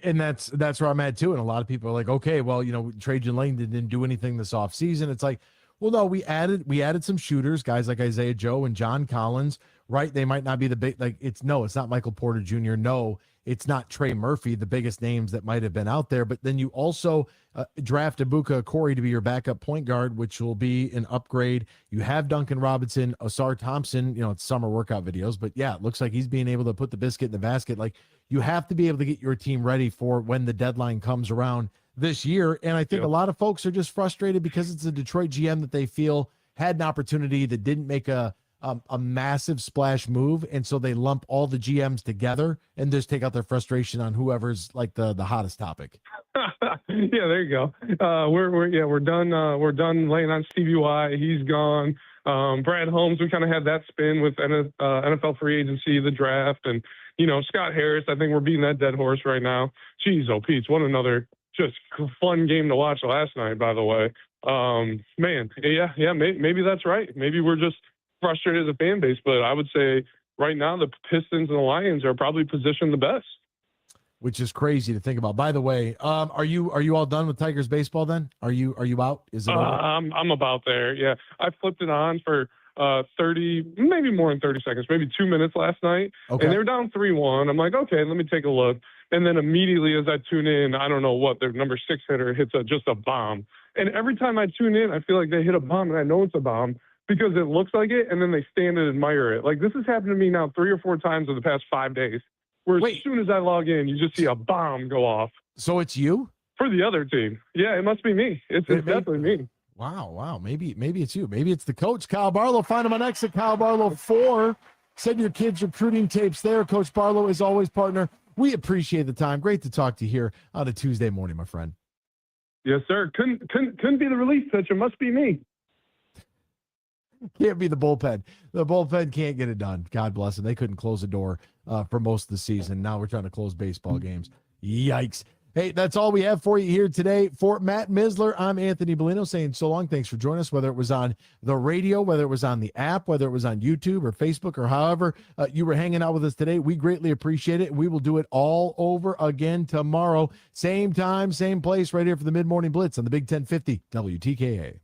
And that's where I'm at too. And a lot of people are like, okay, well, you know, Trajan Langdon didn't do anything this offseason. It's like, well, no, we added some shooters, guys like Isaiah Joe and John Collins, right? They might not be the big, like, it's not Michael Porter Jr. No, it's not Trey Murphy, the biggest names that might have been out there. But then you also draft Ibuka Corey to be your backup point guard, which will be an upgrade. You have Duncan Robinson, Osar Thompson, you know, it's summer workout videos, but yeah, it looks like he's being able to put the biscuit in the basket. Like, you have to be able to get your team ready for when the deadline comes around this year. And I think a lot of folks are just frustrated because it's a Detroit GM that they feel had an opportunity that didn't make a massive splash move. And so they lump all the GMs together and just take out their frustration on whoever's like the hottest topic. Yeah, there you go. We're done. We're done laying on Stevie Y. He's gone. Brad Holmes, we kind of had that spin with NFL free agency, the draft, and, Scott Harris. I think we're beating that dead horse right now. Jeez, oh, Pete, what another just fun game to watch last night, by the way. Man, yeah, maybe that's right. Maybe we're just frustrated as a fan base, but I would say right now the Pistons and the Lions are probably positioned the best. Which is crazy to think about. By the way, are you all done with Tigers baseball then? Are you out? Is it over? I'm about there. Yeah. I flipped it on for 30, maybe more than 30 seconds, maybe 2 minutes last night. Okay. And they were down 3-1. I'm like, okay, let me take a look. And then immediately as I tune in, I don't know what, their number 6 hitter hits just a bomb. And every time I tune in, I feel like they hit a bomb, and I know it's a bomb because it looks like it, and then they stand and admire it. Like, this has happened to me now 3 or 4 times in the past 5 days, where as soon as I log in, you just see a bomb go off. So it's you? For the other team. Yeah, it must be me. It's definitely me. Wow. Maybe it's you. Maybe it's the coach, Kyle Barlow. Find him on X at Kyle Barlow 4. Send your kids recruiting tapes there. Coach Barlow is always partner. We appreciate the time. Great to talk to you here on a Tuesday morning, my friend. Yes, sir. Couldn't be the relief pitch. It must be me. Can't be the bullpen. The bullpen can't get it done. God bless them. They couldn't close the door for most of the season. Now we're trying to close baseball games. Yikes. Hey, that's all we have for you here today. For Matt Misler, I'm Anthony Bellino saying so long. Thanks for joining us, whether it was on the radio, whether it was on the app, whether it was on YouTube or Facebook or however you were hanging out with us today. We greatly appreciate it. We will do it all over again tomorrow. Same time, same place, right here for the Mid Morning Blitz on the Big 1050 WTKA.